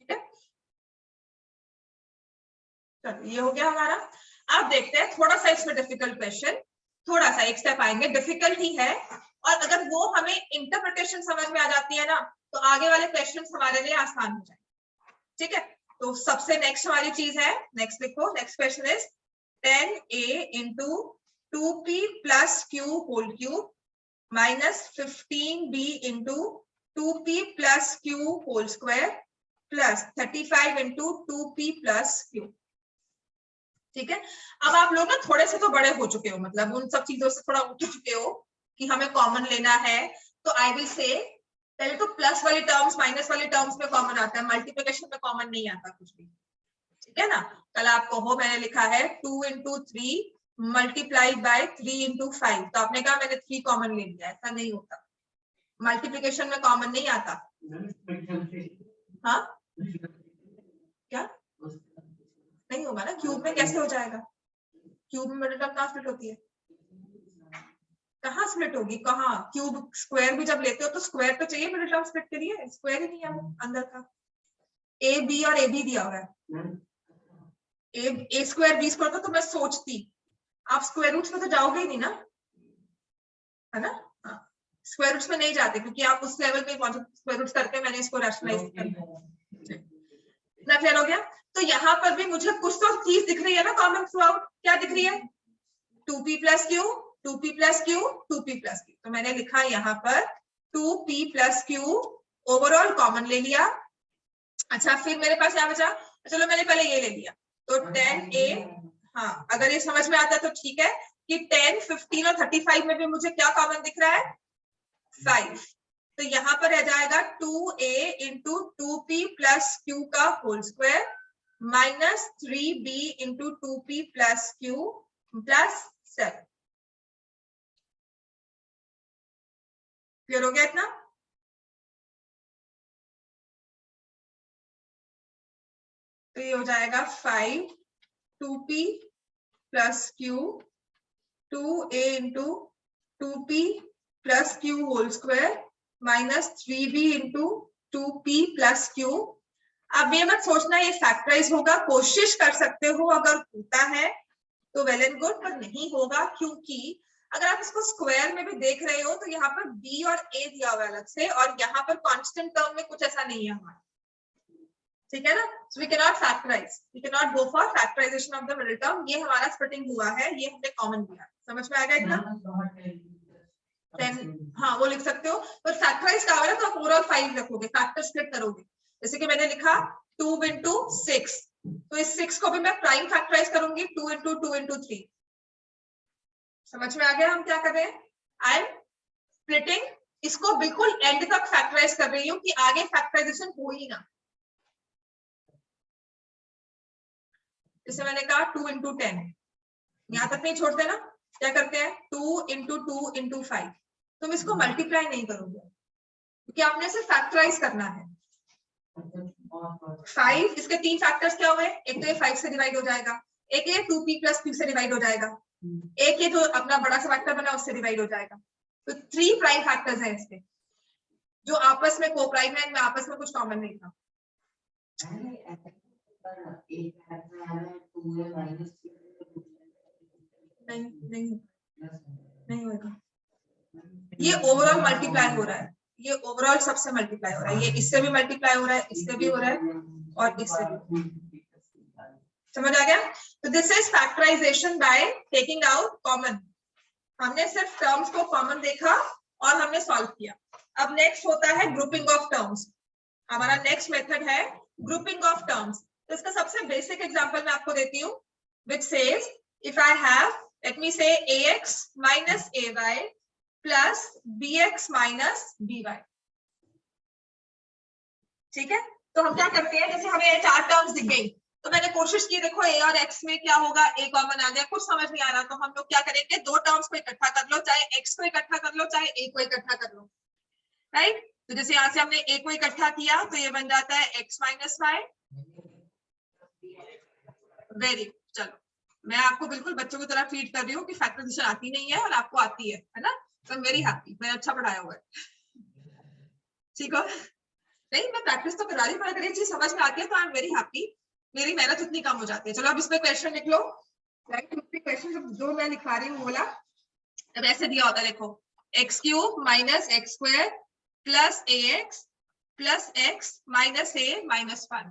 ठीक है। चलो ये हो गया हमारा। अब देखते हैं थोड़ा सा इसमें डिफिकल्ट क्वेश्चन, थोड़ा सा एक स्टेप आएंगे, डिफिकल्ट ही है, और अगर वो हमें इंटरप्रिटेशन समझ में आ जाती है ना तो आगे वाले क्वेश्चन हमारे लिए आसान हो जाए, ठीक है। तो सबसे नेक्स्ट हमारी चीज है, नेक्स्ट लिखो, next question is 10a into 2p plus q whole cube minus 15b into 2p plus q whole square plus 35 into 2p plus q, ठीक है। अब आप लोग ना थोड़े से तो बड़े हो चुके हो, मतलब उन सब चीजों से थोड़ा उठ चुके हो कि हमें कॉमन लेना है, तो आई विल से पहले तो प्लस वाली टर्म्स माइनस वाली टर्म्स में कॉमन आता है, मल्टीप्लिकेशन में कॉमन नहीं आता कुछ भी, ठीक है ना। कल आप कहो मैंने लिखा है 2 इंटू 3 मल्टीप्लाइड बाय 3 इंटू 5, तो आपने कहा मैंने 3 कॉमन ले लिया, ऐसा नहीं होता, मल्टीप्लिकेशन में कॉमन नहीं आता। हाँ क्या नहीं होगा ना, क्यूब में कैसे हो जाएगा, क्यूब में मिडिल टर्म कहाँ स्प्लिट होती है, कहाँ स्प्लिट होगी, कहाँ, क्यूब स्क्वायर भी जब लेते हो तो स्क्वायर तो चाहिए मिडिल टर्म स्प्लिट के लिए, स्क्वायर ही नहीं है वो अंदर का, ए बी और ए बी दिया हुआ है, ए स्क्वायर बी स्क्वायर तो मैं सोचती, आप स्क्वायर रूट्स में तो जाओगे ही नहीं ना, है ना। स्क्वायर रूट्स में नहीं जाते क्योंकि आप उस लेवल पे पहुंचे, स्क्वायर रूट्स करके मैंने इसको रैशनलाइज करना, इतना क्लियर हो गया। तो यहाँ पर भी मुझे कुछ तो चीज दिख रही है ना कॉमन थ्रू आउट, क्या दिख रही है 2p plus Q 2p plus Q 2p plus Q, तो मैंने लिखा यहाँ पर 2p plus Q, overall common ले लिया। अच्छा फिर मेरे पास क्या बचा, चलो मैंने पहले ये ले लिया, तो 10a, हाँ अगर ये समझ में आता है तो ठीक है कि 10 15 और 35 में भी मुझे क्या कॉमन दिख रहा है 5, तो यहाँ पर रह जाएगा 2a into 2p plus q का whole square minus 3b into 2p plus q plus 7, clear हो गया इतना। तो ये हो जाएगा 5 2p plus q 2a into 2p plus q whole square minus 3b into 2p plus q. अब ये मत सोचना ये फैक्टराइज होगा, कोशिश कर सकते हो, अगर होता है तो वेल एंड गुड, पर नहीं होगा क्योंकि अगर आप इसको स्क्वायर में भी देख रहे हो तो यहाँ पर b और a दिया हुआ है अलग से, और यहाँ पर कांस्टेंट टर्म में कुछ ऐसा नहीं है हमारा, ठीक है ना. So we cannot factorize, we cannot go for factorization of the middle term. ये हमारा splitting हुआ है, ये हमने कॉमन लिया. समझ में आ गया इतना? Then हाँ वो लिख सकते हो. पर फैक्टराइज का होगा तो आप ओवरऑल 5 रखोगे, फैक्टर स्प्लिट करोगे. जैसे कि मैंने लिखा 2 into 6, तो इस 6 को भी मैं प्राइम फैक्टराइज करूंगी 2 into 2 into 3. समझ में आ गया हम क्या कर रहे हैं? आई एम स्प्लिटिंग, इसको बिल्कुल एंड तक फैक्टराइज कर रही हूँ कि आगे फैक्टराइजेशन हो ही ना. जैसे मैंने कहा 2 into 10, यहां तक नहीं छोड़ते ना. क्या करते हैं 2 into 2 into 5. तुम इसको मल्टीप्लाई नहीं करोगे क्योंकि आपने इसे फैक्टराइज करना है. 5, इसके 3 फैक्टर्स क्या हुए? एक तो ये 5 से डिवाइड हो जाएगा, एक ये 2p plus q से डिवाइड हो जाएगा, एक ये जो अपना बड़ा सा फैक्टर बना उससे डिवाइड हो जाएगा. तो 3 प्राइम फैक्टर्स हैं इसके जो आपस में को प्राइम है, इनमें आपस में कुछ कॉमन नहीं था. नहीं होगा. ये ओवरऑल मल्टीप्लाई हो रहा है, ये ओवरऑल सबसे मल्टीप्लाई हो रहा है, ये इससे भी मल्टीप्लाई हो रहा है, इससे भी हो रहा है और इससे भी. समझ आ गया? तो this is factorisation by taking out common. हमने सिर्फ टर्म्स को कॉमन देखा और हमने सॉल्व किया. अब नेक्स्ट होता है ग्रुपिंग ऑफ टर्म्स. हमारा नेक्स्ट मेथड है ग्रुपिंग ऑफ टर्म्स. तो इसका सबसे बेसिक एग्जांपल मैं आपको देती हूँ, which says if I have, let me say ax minus ay plus bx minus by. ठीक है, तो हम क्या करते हैं, जैसे हमें 4 टर्म्स दिख गई तो मैंने कोशिश की, देखो a और x में क्या होगा, a कॉमन आ गया, कुछ समझ नहीं आ रहा तो हम लोग क्या करेंगे, 2 टर्म्स को इकट्ठा कर लो, चाहे x को इकट्ठा कर लो चाहे a को इकट्ठा कर लो. राइट? तो जैसे यहाँ से हमने a को इकट्ठा किया तो ये बन जाता है x minus y. वेरी, चलो मैं आपको बिल्कुल बच्चों की तरह ट्रीट कर रही हूँ कि फैक्टराइजेशन आती नहीं है और आपको आती है ना. तो आई एम वेरी हैप्पी, मैंने अच्छा पढ़ाया हुआ है. ठीक है, नहीं मैं प्रैक्टिस तो करा रही हूँ, पर अगर ये चीज समझ में आती है तो आई एम वेरी हैप्पी. मेरी मेहनत उतनी कम हो जाती है. चलो अब इसमें क्वेश्चन लिख लो. क्वेश्चन जो मैं लिखा रही हूँ बोला अब ऐसे दिया होता है, देखो x cube minus x square plus a x plus x minus a minus 1.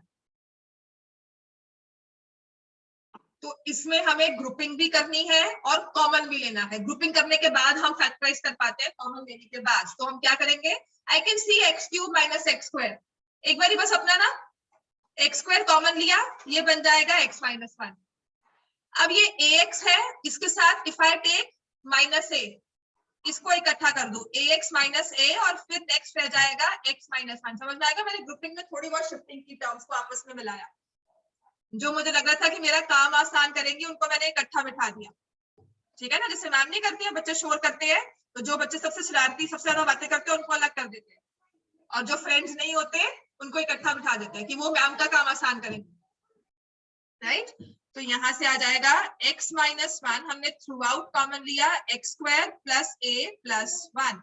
तो इसमें हमें ग्रुपिंग भी करनी है और कॉमन भी लेना है. ग्रुपिंग करने के बाद हम फैक्टराइज कर पाते हैं, कॉमन लेने के बाद. तो हम क्या करेंगे, आई can C x cube minus x square. एक बार बस अपना ना एक्स स्क्वायर कॉमन लिया, ये बन जाएगा एक्स माइनस 1. अब ये ए एक्स है, इसके साथ इफ आई टेक माइनस ए, इसको इकट्ठा कर दो, ए एक्स माइनस ए और फिर नेक्स्ट रह जाएगा एक्स माइनस 1. समझ में आएगा? मैंने ग्रुपिंग में थोड़ी बहुत शिफ्टिंग की, टर्म्स को आपस में मिलाया. जो मुझे लग रहा था कि मेरा काम आसान करेंगी उनको मैंने इकट्ठा बिठा दिया. ठीक है ना, जैसे मैम नहीं करती है, बच्चे शोर करते हैं तो जो बच्चे सबसे शरारती सबसे ज्यादा बातें करते हैं उनको अलग कर देते हैं और जो फ्रेंड्स नहीं होते उनको इकट्ठा बिठा देते हैं कि वो मैम का काम आसान करेंगे. राइट? तो यहाँ से आ जाएगा x माइनस 1, हमने थ्रू आउट कॉमन लिया, x square plus a plus 1.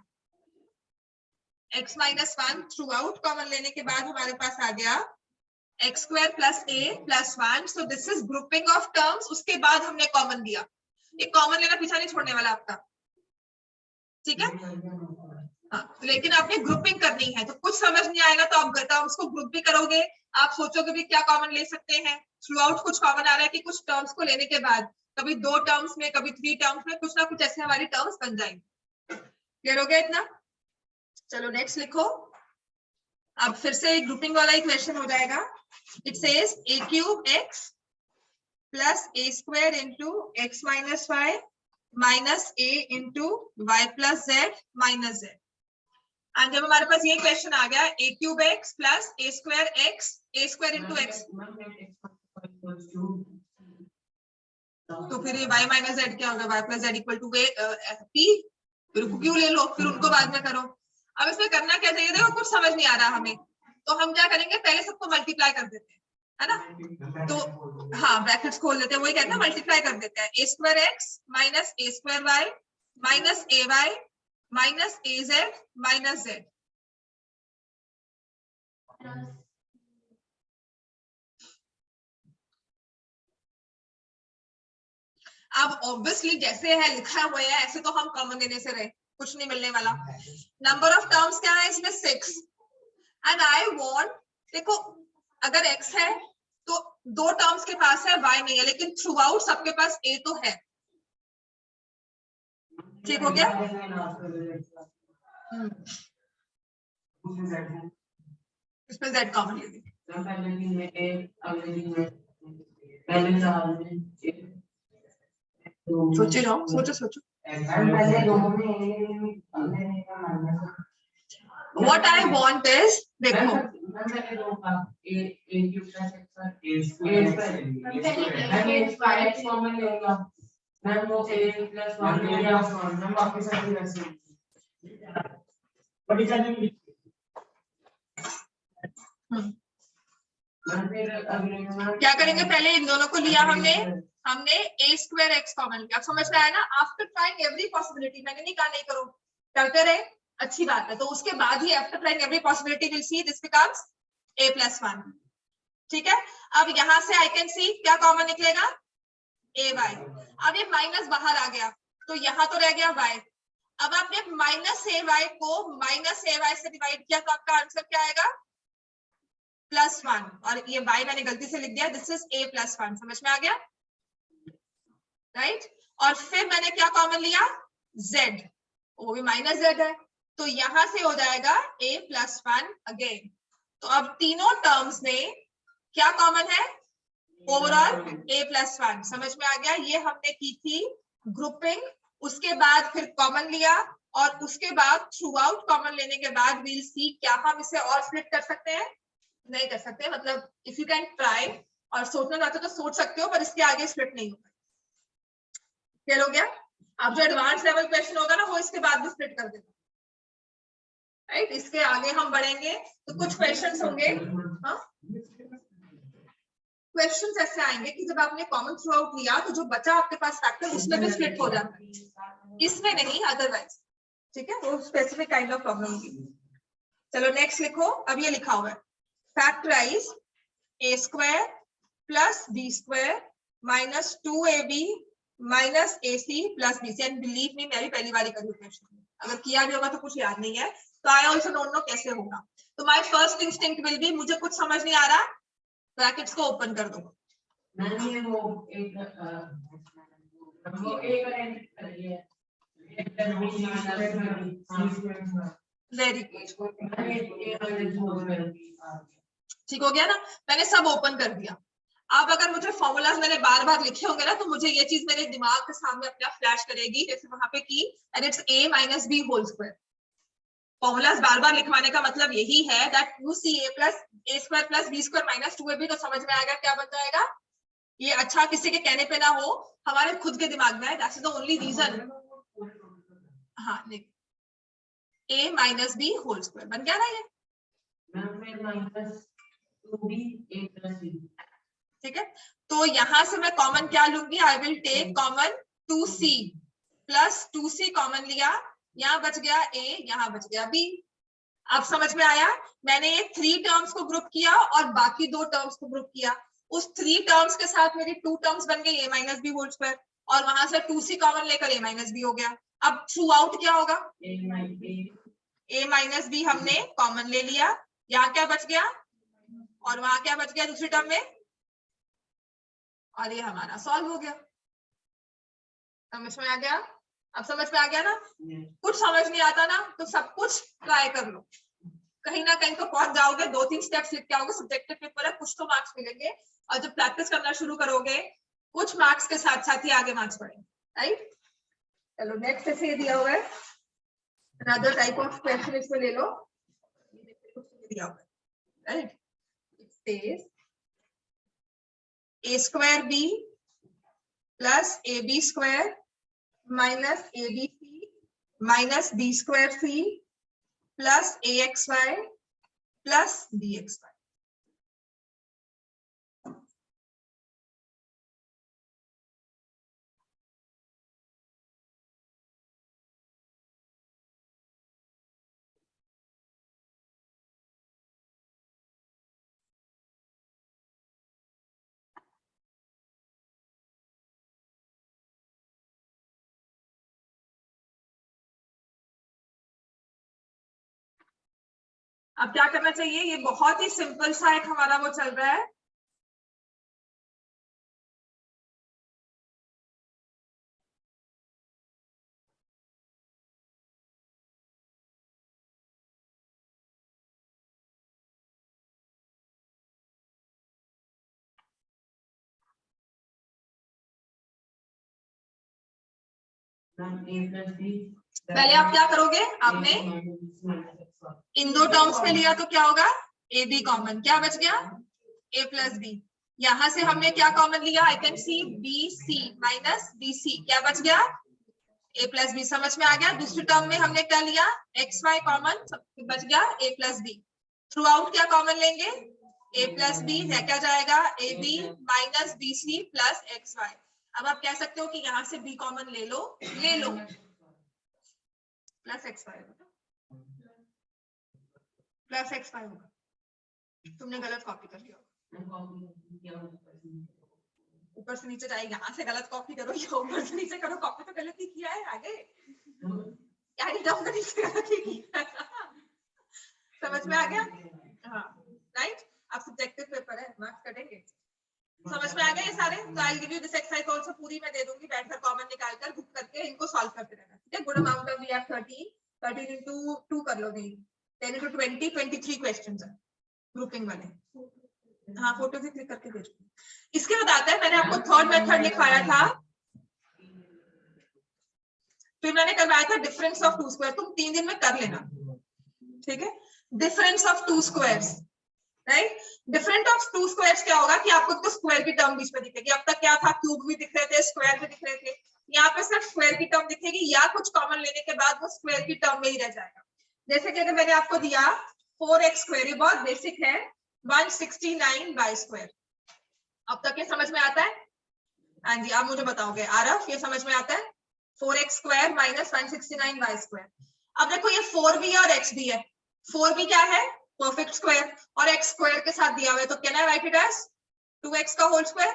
x minus 1 throughout common लेने के बाद हमारे पास आ गया x square plus a plus 1. So this is grouping of terms. उसके बाद हमने कॉमन दिया. ये कॉमन लेना पीछा नहीं छोड़ने वाला आपका. ठीक है, हाँ, लेकिन आपने ग्रुपिंग करनी है. तो कुछ समझ नहीं आएगा तो आप टर्म्स को ग्रुप भी करोगे, आप सोचोगे भी क्या कॉमन ले सकते हैं. थ्रू आउट कुछ कॉमन आ रहा है कि कुछ टर्म्स को लेने के बाद कभी 2 टर्म्स में कभी 3 टर्म्स में कुछ ना कुछ ऐसे हमारी टर्म्स बन जाएंगे. क्लियर हो गया इतना? चलो नेक्स्ट लिखो. अब फिर से ग्रुपिंग वाला इक्वेशन हो जाएगा. It says a cube x plus a square into x minus y minus a into y plus z minus z. And जब हमारे पास ये क्वेश्चन आ गया a cube x plus a square into x, तो फिर ये y माइनस जेड क्या होगा, y plus z equal to p. फिर क्यों ले लो, फिर उनको बाद में करो. अब इसमें करना क्या चाहिए, देखो कुछ समझ नहीं आ रहा हमें तो हम क्या करेंगे, पहले सबको मल्टीप्लाई कर देते हैं, है ना. तो हाँ ब्रैकेट्स खोल देते हैं, वही कहते हैं मल्टीप्लाई कर देते हैं. a square x minus a square y minus a y minus a z minus z. अब ऑब्वियसली जैसे है लिखा हुआ है ऐसे तो हम कॉमन लेने से रहे, कुछ नहीं मिलने वाला. नंबर ऑफ टर्म्स क्या है इसमें 6. एंड आई वांट, देखो अगर x है तो दो टर्म्स के पास है, y नहीं है, लेकिन थ्रू आउट सबके पास a तो है। ठीक हो गया? इसमें z कॉमन ले ली। सोचे रहो, सोचो सोचो। What I want is, देखो क्या करेंगे, पहले इन दोनों को लिया हमने a स्क्वायर x कॉमन लिया। अब समझ में आया ना? आफ्टर ट्राइंग एवरी पॉसिबिलिटी, मैंने नहीं कहा नहीं करो, करते रहे, अच्छी बात है। तो उसके बाद ही after trying every possibility will see this becomes a + 1। ठीक है, अब यहां से आई कैन सी क्या कॉमन निकलेगा, ay। अब ये माइनस बाहर आ गया तो यहाँ तो रह गया y। अब आपने -ay को -ay से डिवाइड किया तो आपका आंसर क्या आएगा, +1। और ये y मैंने गलती से लिख दिया, दिस इज a + 1। समझ में आ गया, राइट? और फिर मैंने क्या कॉमन लिया, z, वो भी -z है, तो यहां से हो जाएगा a + 1 अगेन। तो अब तीनों टर्म्स में क्या कॉमन है, ओवरऑल a + 1। समझ में आ गया? ये हमने की थी ग्रुपिंग, उसके बाद फिर कॉमन लिया, और उसके बाद थ्रू आउट कॉमन लेने के बाद वील सी क्या हम इसे और स्प्लिट कर सकते हैं, नहीं कर सकते। मतलब इफ यू कैन ट्राई, और सोचना चाहते हो तो सोच सकते हो, पर इसके आगे स्प्लिट नहीं होगा। क्लियर हो गया? अब जो एडवांस लेवल क्वेश्चन होगा ना, वो इसके बाद भी स्प्लिट कर देगा, राइट? इसके आगे हम बढ़ेंगे तो कुछ क्वेश्चंस होंगे, हाँ क्वेश्चंस ऐसे आएंगे कि जब आपने कॉमन थ्रू आउट लिया तो जो बचा आपके पास फैक्टर उसमें भी स्प्लिट हो जाता है, इसमें नहीं, अदरवाइज। ठीक है, वो स्पेसिफिक काइंड ऑफ प्रॉब्लम होगी। चलो नेक्स्ट लिखो। अब ये लिखा हुआ है, factorise a square plus b square minus 2ab minus ac plus bc। And believe me, मैं भी पहली बार कर रही हूँ क्वेश्चन, अगर किया भी होगा तो कुछ याद नहीं है, तो आई ऑल्सो डोंट नो कैसे होगा। तो my first instinct will be, मुझे कुछ समझ नहीं आ रहा, ब्रैकेट्स को ओपन कर दो। वेरी गुड, ठीक हो गया ना? मैंने सब ओपन कर दिया। अब अगर मुझे फॉर्मूलाज मैंने बार बार लिखे होंगे ना, तो मुझे ये चीज मेरे दिमाग के सामने अपना फ्लैश करेगी, जैसे वहां पे की, and it's a - b whole square. Formulas बार बार लिखवाने का मतलब यही है that you see a square plus b square minus 2ab, तो समझ में आएगा क्या बन जाएगा ये। अच्छा, किसी के कहने पे ना हो, हमारे खुद के दिमाग में है, दैट्स द ओनली रीजन। हाँ, a - b होल स्क्वायर बन गया ना ये। ठीक है, तो यहां से मैं कॉमन क्या लूंगी, I will take common 2c plus 2c common लिया, यहाँ बच गया a, यहाँ बच गया b। अब समझ में आया? मैंने ये 3 टर्म्स को ग्रुप किया और बाकी 2 टर्म्स को ग्रुप किया, उस 3 टर्म्स के साथ मेरी 2 टर्म्स बन गई a - b होल स्क्वायर, और वहां से 2c कॉमन लेकर a - b हो गया। अब थ्रू आउट क्या होगा, a - b हमने कॉमन ले लिया, यहाँ क्या बच गया और वहां क्या बच गया दूसरी टर्म में, और ये हमारा सॉल्व हो गया। समझ में आ गया? अब समझ में आ गया ना? कुछ समझ नहीं आता ना, तो सब कुछ ट्राई कर लो, कहीं ना कहीं तो पहुंच जाओगे। 2-3 स्टेप्स लिख के आओगे, सब्जेक्टिव पेपर है, कुछ तो मार्क्स मिलेंगे, और जब प्रैक्टिस करना शुरू करोगे, कुछ मार्क्स के साथ साथ ही आगे मार्क्स बढ़ेंगे, राइट? चलो नेक्स्ट ऐसे ये दिया हुआ है, अनदर टाइप ऑफ क्वेश्चन इसमें ले लो, दिया हुआ है, right? It says a square b plus ab square minus abc minus b square c plus axy plus bxy। अब क्या करना चाहिए, ये बहुत ही सिंपल सा एक हमारा वो चल रहा है, पहले आप क्या करोगे, आपने इन दो टर्म्स में लिया तो क्या होगा, ए बी कॉमन, क्या बच गया, ए प्लस बी। यहां से हमने क्या कॉमन लिया, I can see b c minus b c, क्या बच गया, ए प्लस बी। समझ में आ गया। दूसरी टर्म में हमने क्या लिया, एक्स वाई कॉमन, बच गया a plus b. Throughout क्या कॉमन लेंगे, ए प्लस बी है, क्या जाएगा, a b minus b c plus x y. अब आप कह सकते हो कि यहाँ से बी कॉमन ले लो plus x y plus x y होगा, तुमने गलत कॉपी कर लिया, ऊपर से नीचे जाए, यहाँ से गलत कॉपी करो या ऊपर से नीचे करो, कॉपी तो गलत ही किया है, आगे यार एकदम नीचे गलत ही किया है। समझ में आ गया, हाँ राइट। अब सब्जेक्टिव पेपर है, मार्क्स कटेंगे। समझ में आ गया ये सारे, तो I give you this exercise also, पूरी मैं दे दूंगी, बैठकर कॉमन निकालकर बुक करके इनको सॉल्व करते रहना, ठीक है। Good amount of, we have 13 into 2 कर लो, नहीं 10 into 20 23 क्वेश्चंस है ग्रुपिंग वाले। हाँ फोटो भी क्लिक करके भेजो। इसके बाद आता है, मैंने आपको थर्ड मेथड लिखवाया था, फिर मैंने करवाया था डिफरेंस ऑफ टू स्क्वायर, तुम 3 दिन में कर लेना, ठीक है। Difference of two squares, right. Different of two squares क्या होगा कि आपको तो स्क्वायर की टर्म बीच में दिखेगी। अब तक क्या था, क्यूब भी दिख रहे थे, स्क्वायर भी दिख रहे थे, यहाँ पे सिर्फ स्क्वायर की टर्म दिखेगी, या कुछ कॉमन लेने के बाद वो स्क्वायर की टर्म में ही रह जाएगा। जैसे कि अगर मैंने आपको दिया 4x स्क्वायर, ये बहुत बेसिक है, 169 स्क्वायर। अब तक ये समझ में आता है, हाँ जी आप मुझे बताओगे, आरफ ये समझ में आता है, 4x स्क्वायर माइनस 169 स्क्वायर। अब देखो ये 4b और x भी है, 4b क्या है, परफेक्ट स्क्वायर, और x स्क्वायर के साथ दिया हुआ है, तो can I write it as 2x का होल स्क्वायर,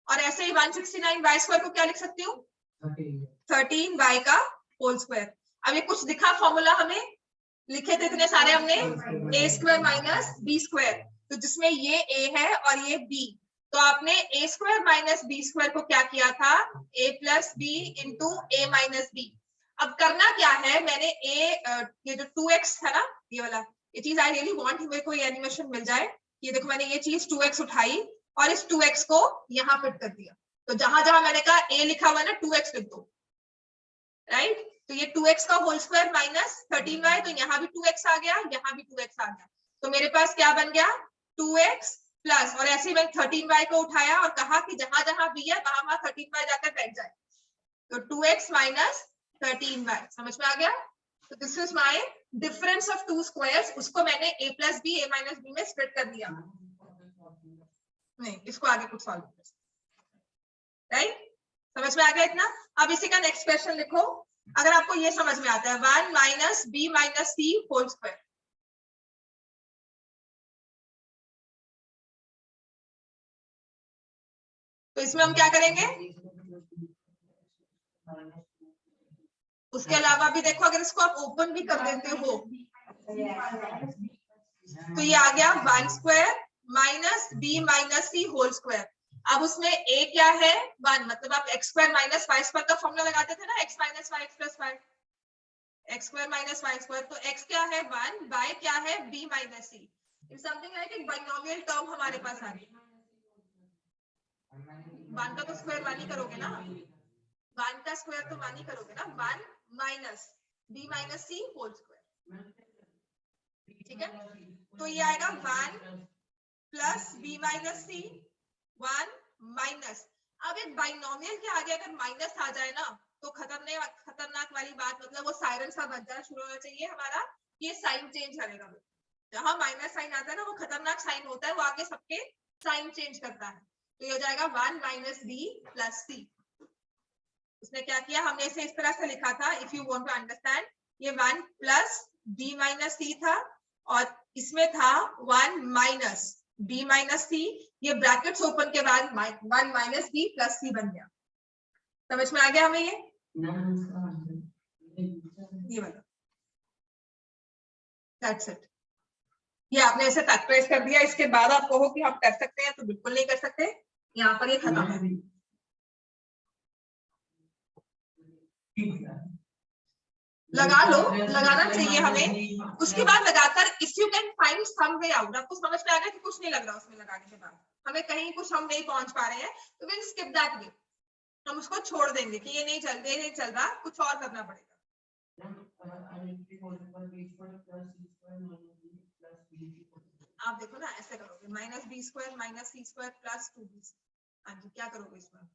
और ऐसे ही 169 स्क्वायर को क्या लिख सकती हूँ, 13y का होल स्क्वायर। अब ये कुछ दिखा फॉर्मूला, हमें लिखे थे इतने सारे हमने, a square minus b square, तो जिसमें ये a है और ये b, तो आपने a square minus b square को क्या किया था, a plus b into a minus b। अब करना क्या है, मैंने ये जो 2x था ना, ये वाला, ये चीज आई रियली वांट, मेरे को ये एनिमेशन मिल जाए। ये देखो मैंने ये चीज 2x उठाई और इस 2x को यहाँ फिट कर दिया, तो जहां जहां मैंने कहा a लिखा हुआ है ना, 2x लिख दो, राइट। तो ये 2x का होल स्क्वायर माइनस 13y, तो यहाँ भी 2x आ गया, यहाँ भी 2x आ गया, तो मेरे पास क्या बन गया, 2x प्लस, और ऐसे ही मैंने 13y को उठाया और कहा कि जहां जहां b है वहां वहां 13y जाकर बैठ जाए, तो 2x माइनस 13y। समझ में आ गया। तो this is my difference of two squares, उसको मैंने a plus b a minus b में स्प्लिट कर दिया, नहीं इसको आगे कुछ सॉल्व कर, राइट। समझ में आ गया इतना। अब इसी का नेक्स्ट क्वेश्चन लिखो, अगर आपको ये समझ में आता है, 1 minus b minus c whole square, तो इसमें हम क्या करेंगे, उसके अलावा भी देखो, अगर इसको आप ओपन भी कर देते हो, तो ये आ गया 1 square minus b minus c whole square. अब उसमें a क्या है, 1, मतलब आप x square minus y square का फॉर्मूला लगाते थे ना, x minus y x plus y, x square minus y square, तो x क्या है 1, y क्या है b minus c, it's something like एक बाइनोमियल टर्म हमारे पास आ गई। 1 का तो स्क्वायर 1 ही करोगे ना, 1 का स्क्वायर तो 1 ही करोगे ना, 1 minus b minus c whole square, ठीक है। तो ये आएगा 1 प्लस b माइनस सी, 1 माइनस, अब एक बाइनोमियल के आगे अगर माइनस आ जाए ना, तो खतरनाक वाली बात, मतलब वो साइरन सा बज जाना शुरू होना चाहिए हमारा, ये साइन चेंज करेगा, जहां माइनस साइन आता है ना, वो खतरनाक साइन होता है, वो आगे सबके साइन चेंज करता है, तो ये हो जाएगा 1 माइनस बी प्लस सी। उसने क्या किया, हमने इसे इस तरह से लिखा था, if you want to understand, ये 1 प्लस बी माइनस सी था, और इसमें था 1 माइनस बी माइनस सी, ये ब्रैकेट्स ओपन के बाद 1 माइनस बी प्लस सी बन गया। समझ में आ गया हमें ये वाला, दैट्स इट। ये आपने ऐसे फैक्टराइज कर दिया, इसके बाद आप कहो कि हम कर सकते हैं तो बिल्कुल नहीं कर सकते, यहाँ पर ये खत्म है। लगा लो, लगाना चाहिए हमें। उसके बाद लगाकर if you can find some way out, आपको समझ में आ गया कि कुछ नहीं लग रहा उसमें लगाने के बाद, हमें कहीं कुछ हम नहीं पहुंच पा रहे हैं, तो विल स्किप दैट वे, हम उसको छोड़ देंगे कि ये नहीं चल रहा, कुछ और करना पड़ेगा। आप देखो ना, ऐसे करोगे माइनस बी स्क्वायर माइनस सी स्क्वायर प्लस 2b। हाँ जी, क्या करोगे इसमें?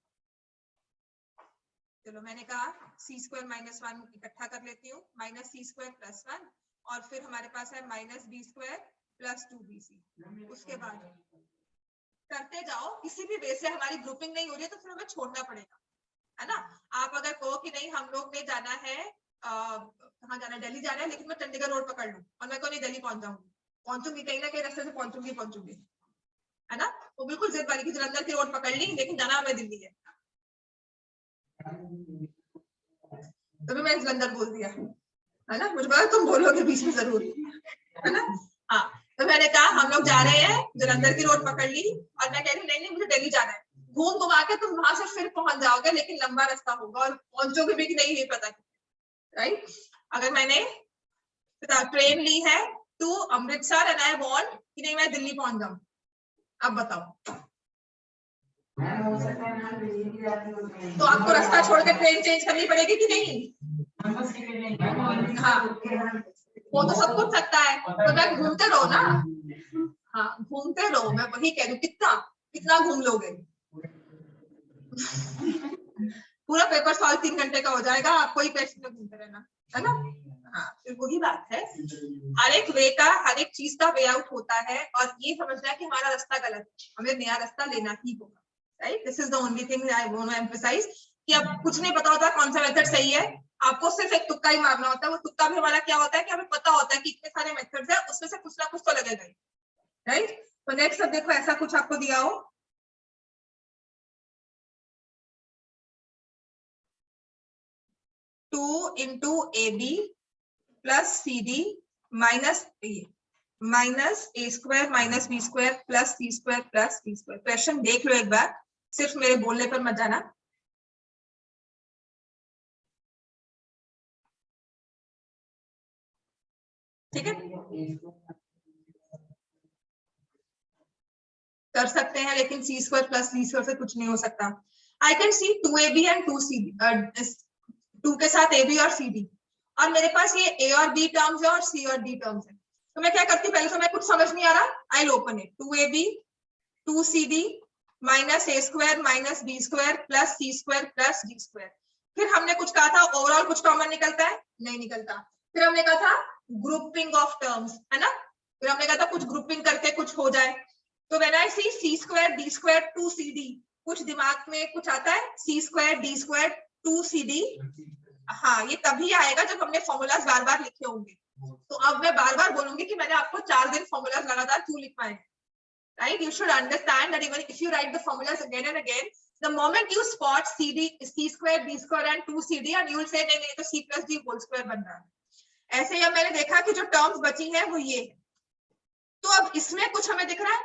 चलो मैंने कहा सी स्क्वायर माइनस 1 इकट्ठा कर लेती हूँ, माइनस सी स्क्वायर प्लस 1, और फिर हमारे पास है minus b square plus 2bc। उसके बाद करते जाओ, किसी भी वे से हमारी ग्रुपिंग नहीं हो रही है तो फिर हमें छोड़ना पड़ेगा, है ना। आप अगर कहो कि नहीं हम लोग ने जाना है, कहाँ जाना है, दिल्ली जाना है, लेकिन मैं चंडीगढ़ रोड पकड़ लूँ और मैं को नहीं दिल्ली पहुंचूंगी कहीं ना कहीं रास्ते से पहुंचूंगी, है ना। वो बिल्कुल जिद वाली की जलंधर की रोड पकड़ ली, लेकिन जाना हमें दिल्ली है, तभी मैंने जलंधर बोल दिया, है ना। मुझे पता तुम बोलोगे बीच में जरूर, है ना। हाँ, तो मैंने कहा हम लोग जा रहे हैं, जलंधर की रोड पकड़ ली, और मैं कह रही हूँ नहीं मुझे दिल्ली जाना है, घूम घुमा के तुम वहां से फिर पहुंच जाओगे, लेकिन लंबा रास्ता होगा और पहुंचोगे भी कि नहीं ये पता, राइट। अगर मैंने ट्रेन ली है to Amritsar and I want कि नहीं मैं दिल्ली पहुंच जाऊं, अब बताओ, तो आपको रास्ता छोड़कर ट्रेन चेंज करनी पड़ेगी कि नहीं? हाँ, वो तो सब कुछ सकता है, तो मैं घूमते रहो ना। हाँ, घूमते रहो, मैं वही कह रही हूँ, कितना घूम लोगे? पूरा पेपर सॉल्व 3 घंटे का हो जाएगा, आपको ही पेज में घूमते रहना, है ना। हाँ, फिर वही बात है, हर एक वे का, हर एक चीज का वे आउट होता है, और ये समझना है कि हमारा रास्ता गलत है, हमें नया रास्ता लेना ही होगा, right. This is the only thing I want to emphasise, कि अब कुछ नहीं पता होता कौन सा मेथड सही है, आपको सिर्फ एक तुक्का ही मारना होता है। वो तुक्का भी हमारा क्या होता है कि हमें पता होता है कि इतने सारे मेथड्स है, उसमें से कुछ ना कुछ तो लगेगा ही, राइट। तो नेक्स्ट अब देखो, ऐसा कुछ आपको दिया हो, two into a b plus c d minus a square minus b square plus c square plus d square. Question देख लो एक बार, सिर्फ मेरे बोलने पर मत जाना। ठीक है, कर सकते हैं, लेकिन सी स्क्वायर प्लस सी स्क्वायर से कुछ नहीं हो सकता। आई can C 2ab and 2cd, 2 के साथ ए बी और सी डी, और मेरे पास ये ए और बी टर्म्स है और सी और डी टर्म्स है, तो मैं क्या करती हूँ, पहले तो मैं कुछ समझ नहीं आ रहा, I open it, 2ab 2cd minus a square minus b square plus c square plus d square. फिर हमने कुछ कहा था ओवरऑल कुछ कॉमन निकलता है, नहीं निकलता। फिर हमने कहा था ग्रुपिंग ऑफ टर्म्स, है ना, फिर हमने कहा था कुछ ग्रुपिंग करके कुछ हो जाए। तो when I see c square d square 2cd, कुछ दिमाग में कुछ आता है, सी स्क्वायर डी स्क्वायर 2cd, हाँ ये तभी आएगा जब हमने फॉर्मूलाज बार बार लिखे होंगे। तो अब मैं बार बार बोलूंगी कि मैंने आपको 4 दिन फॉर्मूलाज लगातार क्यों लिखवाए, right? You should understand that even if you write the formulas again and again, the moment you spot CD, C square, D square and 2CD, and you will say नहीं तो C plus D whole square बन रहा है। ऐसे ही अब मैंने देखा कि जो टर्म्स बची हैं वो ये है, तो अब इसमें कुछ हमें दिख रहा है,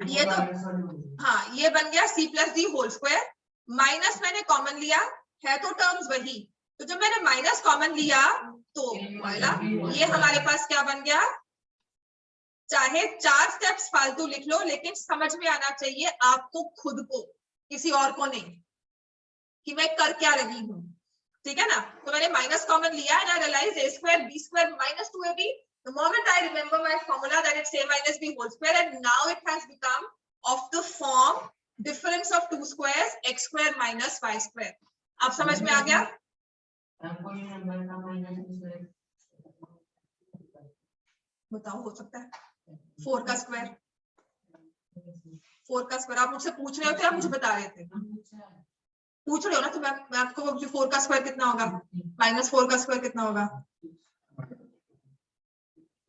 ये तो हाँ ये बन गया C plus D whole square, minus मैंने कॉमन लिया है तो टर्म्स वही, तो जब मैंने माइनस कॉमन लिया तो ये हमारे पास क्या बन गया, चाहे 4 स्टेप्स फालतू लिख लो, लेकिन समझ में आना चाहिए आपको खुद को, किसी और को नहीं, कि मैं कर क्या रही हूँ, ठीक है ना। तो मैंने माइनस कॉमन लिया है, I realize a square b square minus 2ab, the moment I remember my formula that it's a minus b whole square, and now it has become of the form difference of two squares x square minus y square। आप समझ में आ गया? बताओ, हो सकता है 4 का स्क्वायर, 4 का स्क्वायर आप मुझसे पूछ रहे हो थे, आप मुझे बता रहे थे, पूछ रहे हो ना, तो मैं आपको 4 का स्क्वायर कितना होगा, माइनस 4 का स्क्वायर कितना होगा,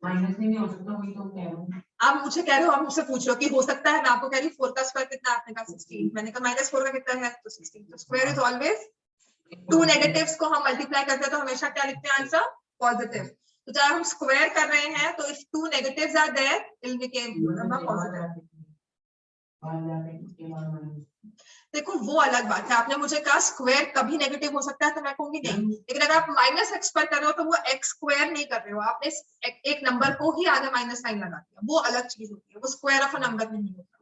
माइनस नहीं हो सकता, वही तो कह रहा हूं। आप मुझे कह रहे हो, आप मुझसे पूछ रहे हो कि हो सकता है, मैं आपको कह रही हूँ 4 का स्क्वायर कितना, आपने कहा 16, मैंने कहा माइनस 4 का कितना है, तो 16। तो स्क्वायर इज ऑलवेज, 2 नेगेटिव्स को हम मल्टीप्लाई करते हैं तो हमेशा क्या लिखते हैं आंसर, पॉजिटिव। तो जब हम स्क्वायर कर रहे हैं तो if two negatives are there it will become positive. देखो वो अलग बात है, आपने मुझे कहा स्क्वायर कभी नेगेटिव हो सकता है, तो मैं कहूंगी नहीं, लेकिन अगर आप माइनस एक्स पर कर रहे हो तो वो एक्स स्क्वायर नहीं कर रहे हो, आपने एक नंबर को ही आगे माइनस साइन लगा दिया, वो अलग चीज होती है, वो स्क्वायर ऑफ अ नंबर नहीं होता।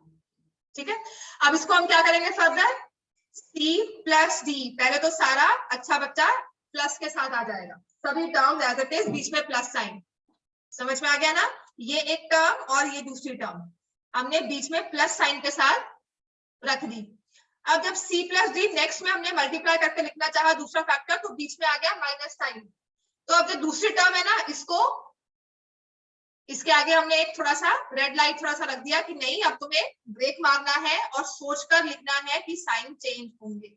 ठीक है, अब इसको हम क्या करेंगे फर्दर, c प्लस डी, पहले तो सारा अच्छा बच्चा प्लस के साथ आ जाएगा, सभी टर्म एज इट इज, बीच में प्लस साइन, समझ में आ गया ना, ये एक टर्म और ये दूसरी टर्म हमने बीच में प्लस साइन के साथ रख दी। अब जब c प्लस डी नेक्स्ट में हमने मल्टीप्लाई करके लिखना चाहा दूसरा फैक्टर, तो बीच में आ गया माइनस साइन, तो अब जो दूसरी टर्म है ना, इसको इसके आगे हमने एक थोड़ा सा रेड लाइट थोड़ा सा रख दिया कि नहीं, अब तुम्हें ब्रेक मारना है और सोचकर लिखना है कि साइन चेंज होंगे,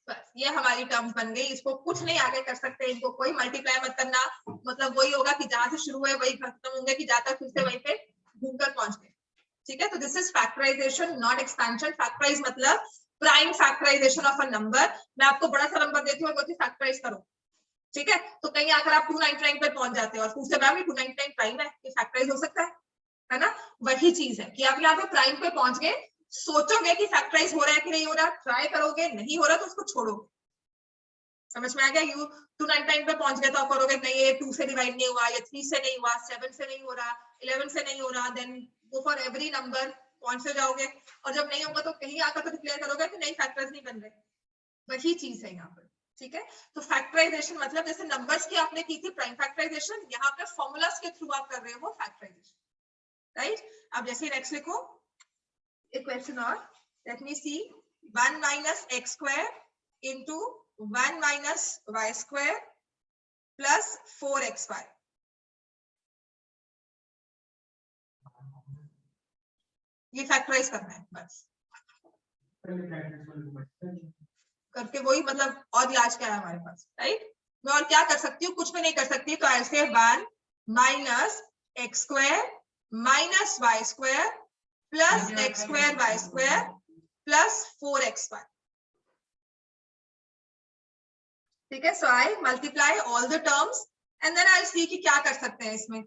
बस ये हमारी टर्म्स बन गई, इसको कुछ नहीं आगे कर सकते, इनको कोई मल्टीप्लाई मत करना, मतलब वही होगा कि जहां से शुरू हुए वही खत्म होंगे, कि जाकर फिर से वहीं पे घूमकर पहुंच गए। ठीक है, तो this is factorization not expansion. Factorize मतलब prime factorization of a number, मैं आपको बड़ा सा नंबर देती हूँ और बोलती फैक्टराइज करो, ठीक है, तो कहीं आकर आप 299 पे पहुंच जाते हो और पूछते मैम 299 प्राइम है, ये फैक्टराइज हो सकता है ना, वही चीज है कि आप यहाँ पे प्राइम पे पहुंच गए, सोचोगे कि फैक्टराइज हो रहा है कि नहीं हो रहा, ट्राई करोगे, नहीं हो रहा तो उसको छोड़ोगे, समझ में आ गया, यू 299 पे पहुंच गए तो आप करोगे नहीं ये 2 से डिवाइड नहीं हुआ, ये 3 से नहीं हुआ, 7 से नहीं हो रहा, 11 से नहीं हो रहा, then go for every number, पहुंच से जाओगे, और जब नहीं होगा तो कहीं आकर तो डिक्लेयर करोगे कि नहीं फैक्टर्स नहीं बन रहे, वही चीज है यहाँ पर। ठीक है, तो फैक्टराइजेशन मतलब जैसे नंबर्स की आपने की थी प्राइम फैक्टराइजेशन, यहाँ पे फॉर्मूलास के थ्रू आप कर रहे हो फैक्टराइजेशन, राइट। अब जैसे नेक्स्ट लिखो एक क्वेश्चन और, let me see, 1 minus x square into 1 minus y square plus 4xy, ये फैक्टराइज करना है बस करके, वही मतलब और लाज क्या है हमारे पास, राइट। मैं और क्या कर सकती हूँ, कुछ भी नहीं कर सकती, तो ऐसे 1 minus x square minus y square plus x square y square plus 4xy। ठीक है, so I multiply all the terms and then I see कि क्या कर सकते हैं इसमें।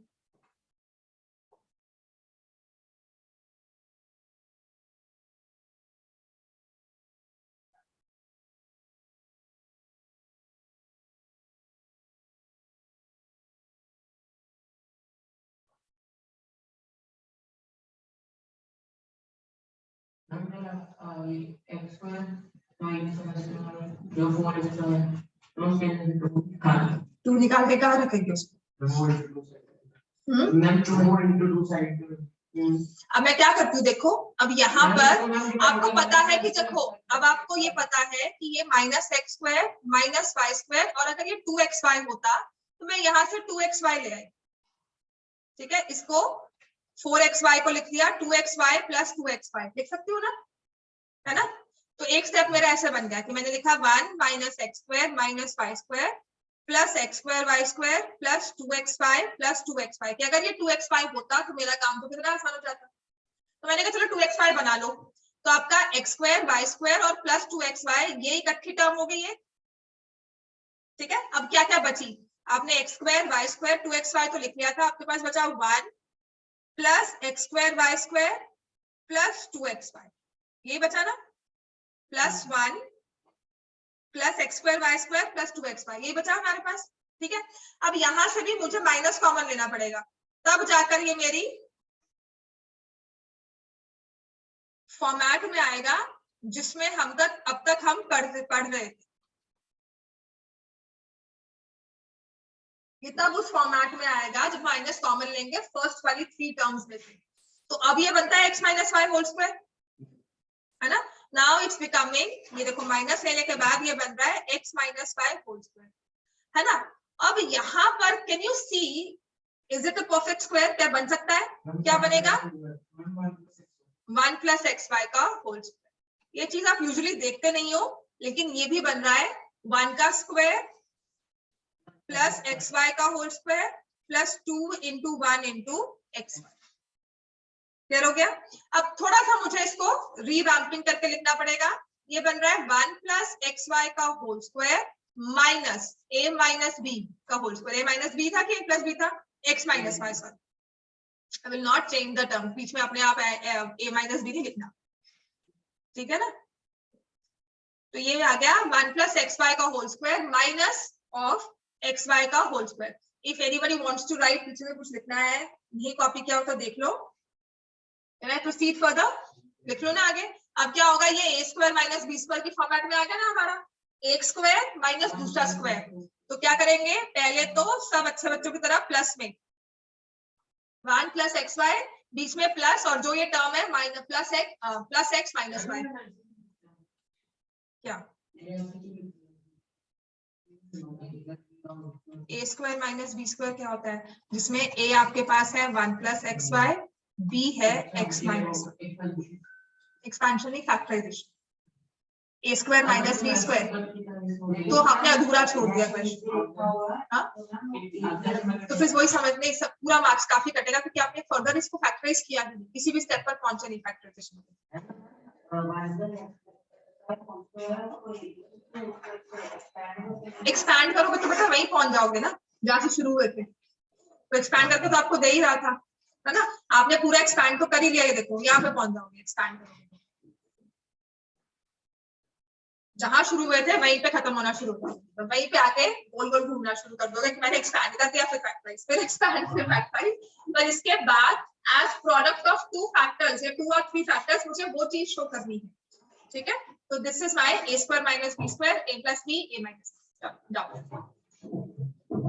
टू निकाल के कहाँ रखेंगे उसको, अब मैं क्या करती हूँ देखो, अब यहाँ पर आपको पता है कि देखो, अब आपको ये पता है कि ये minus x square minus y square, और अगर ये 2xy होता तो मैं यहाँ से 2xy ले आई, ठीक है, इसको 4xy को लिख दिया, 2xy प्लस 2xy लिख सकती हूँ ना, है ना। तो एक स्टेप मेरा ऐसे बन गया कि मैंने लिखा 1 minus x square minus y square plus x square y square plus 2xy plus 2xy, कि अगर ये 2xy होता तो मेरा काम तो कितना आसान हो जाता। तो मैंने कहा चलो 2xy बना लो, तो आपका एक्स स्क्वायर वाई स्क्वायर और प्लस 2xy ये इकट्ठी टर्म हो गई है। ठीक है, अब क्या क्या बची, आपने x square y square 2xy तो लिख लिया था, आपके पास बचा 1 plus x square y square plus 2xy, ये बचा ना, plus 1 plus x square y square plus 2xy, ये बचा हमारे पास। ठीक है, अब यहां से भी मुझे माइनस कॉमन लेना पड़ेगा, तब जाकर ये मेरी फॉर्मेट में आएगा जिसमें अब तक हम पढ़ रहे थे, ये तब उस फॉर्मेट में आएगा जब माइनस कॉमन लेंगे फर्स्ट वाली 3 टर्म्स में से। तो अब ये बनता है x minus y whole square, है ना। नाउ इट्स बिकमिंग, ये देखो माइनस लेने के बाद ये बन रहा है x minus y whole square, है ना। अब यहाँ पर can you see, is it a perfect square, क्या बन सकता है, क्या बनेगा 1 प्लस एक्स वाई का होल स्क्वायर। ये चीज आप यूजुअली देखते नहीं हो, लेकिन ये भी बन रहा है 1 का स्क्वायर प्लस एक्स वाई का whole square plus 2 into 1 into x y. Clear हो गया। अब थोड़ा सा मुझे इसको रीवैम्पिंग करके लिखना पड़ेगा, ये बन रहा है 1 प्लस एक्स वाई का whole square minus a minus b का whole square, a minus b था कि a प्लस b था, x minus y, sorry I will not change the term, बीच में अपने आप a माइनस b नहीं लिखना, ठीक है ना। तो ये आ गया 1 प्लस एक्स वाई का whole square minus of x y का whole square. If anybody wants to write, पीछे में कुछ लिखना है, नहीं कॉपी किया हो तो देख लो। Can I proceed further? लिख लो ना आगे। अब क्या होगा, ये a square minus b square की फॉर्मेट में आ गया ना हमारा, एक स्क्वायर माइनस दूसरा स्क्वायर। तो क्या करेंगे, पहले तो सब अच्छे बच्चों की तरह प्लस में 1 प्लस एक्स वाई, बीच में प्लस, और जो ये टर्म है minus plus x minus y, क्या a square minus b square क्या होता है, जिसमें a आपके पास है 1 प्लस एक्स वाई, b है x माइनस, एक्सपेंशन नहीं factorisation, a square minus b square, तो हमने अधूरा छोड़ दिया क्वेश्चन। हाँ, तो फिर वही समझने सब पूरा मार्क्स काफी कटेगा, क्योंकि आपने फर्दर इसको फैक्टराइज किया नहीं, किसी भी स्टेप पर पहुंचे नहीं फैक्टराइजेशन। एक्सपैंड करोगे तो बेटा वहीं पहुंच जाओगे ना जहां से शुरू हुए थे। तो एक्सपैंड करके तो आपको दे ही रहा था, है ना, आपने पूरा एक्सपैंड तो कर ही लिया, ये देखो यहाँ पे पहुंच जाओगे एक्सपैंड करोगे, जहां शुरू हुए थे वहीं पे खत्म होना शुरू होगा, तो वहीं पे आके गोल गोल घूमना शुरू कर दोगे कि मैंने एक्सपैंड कर दिया, फिर फैक्टराइज, फिर एक्सपैंड, फिर फैक्टराइज। पर इसके बाद एज प्रोडक्ट ऑफ 2 फैक्टर्स या 2 और 3 फैक्टर्स मुझे वो चीज शो करनी है, ठीक है। तो this is my a square minus b square, a plus b, a minus, जाओ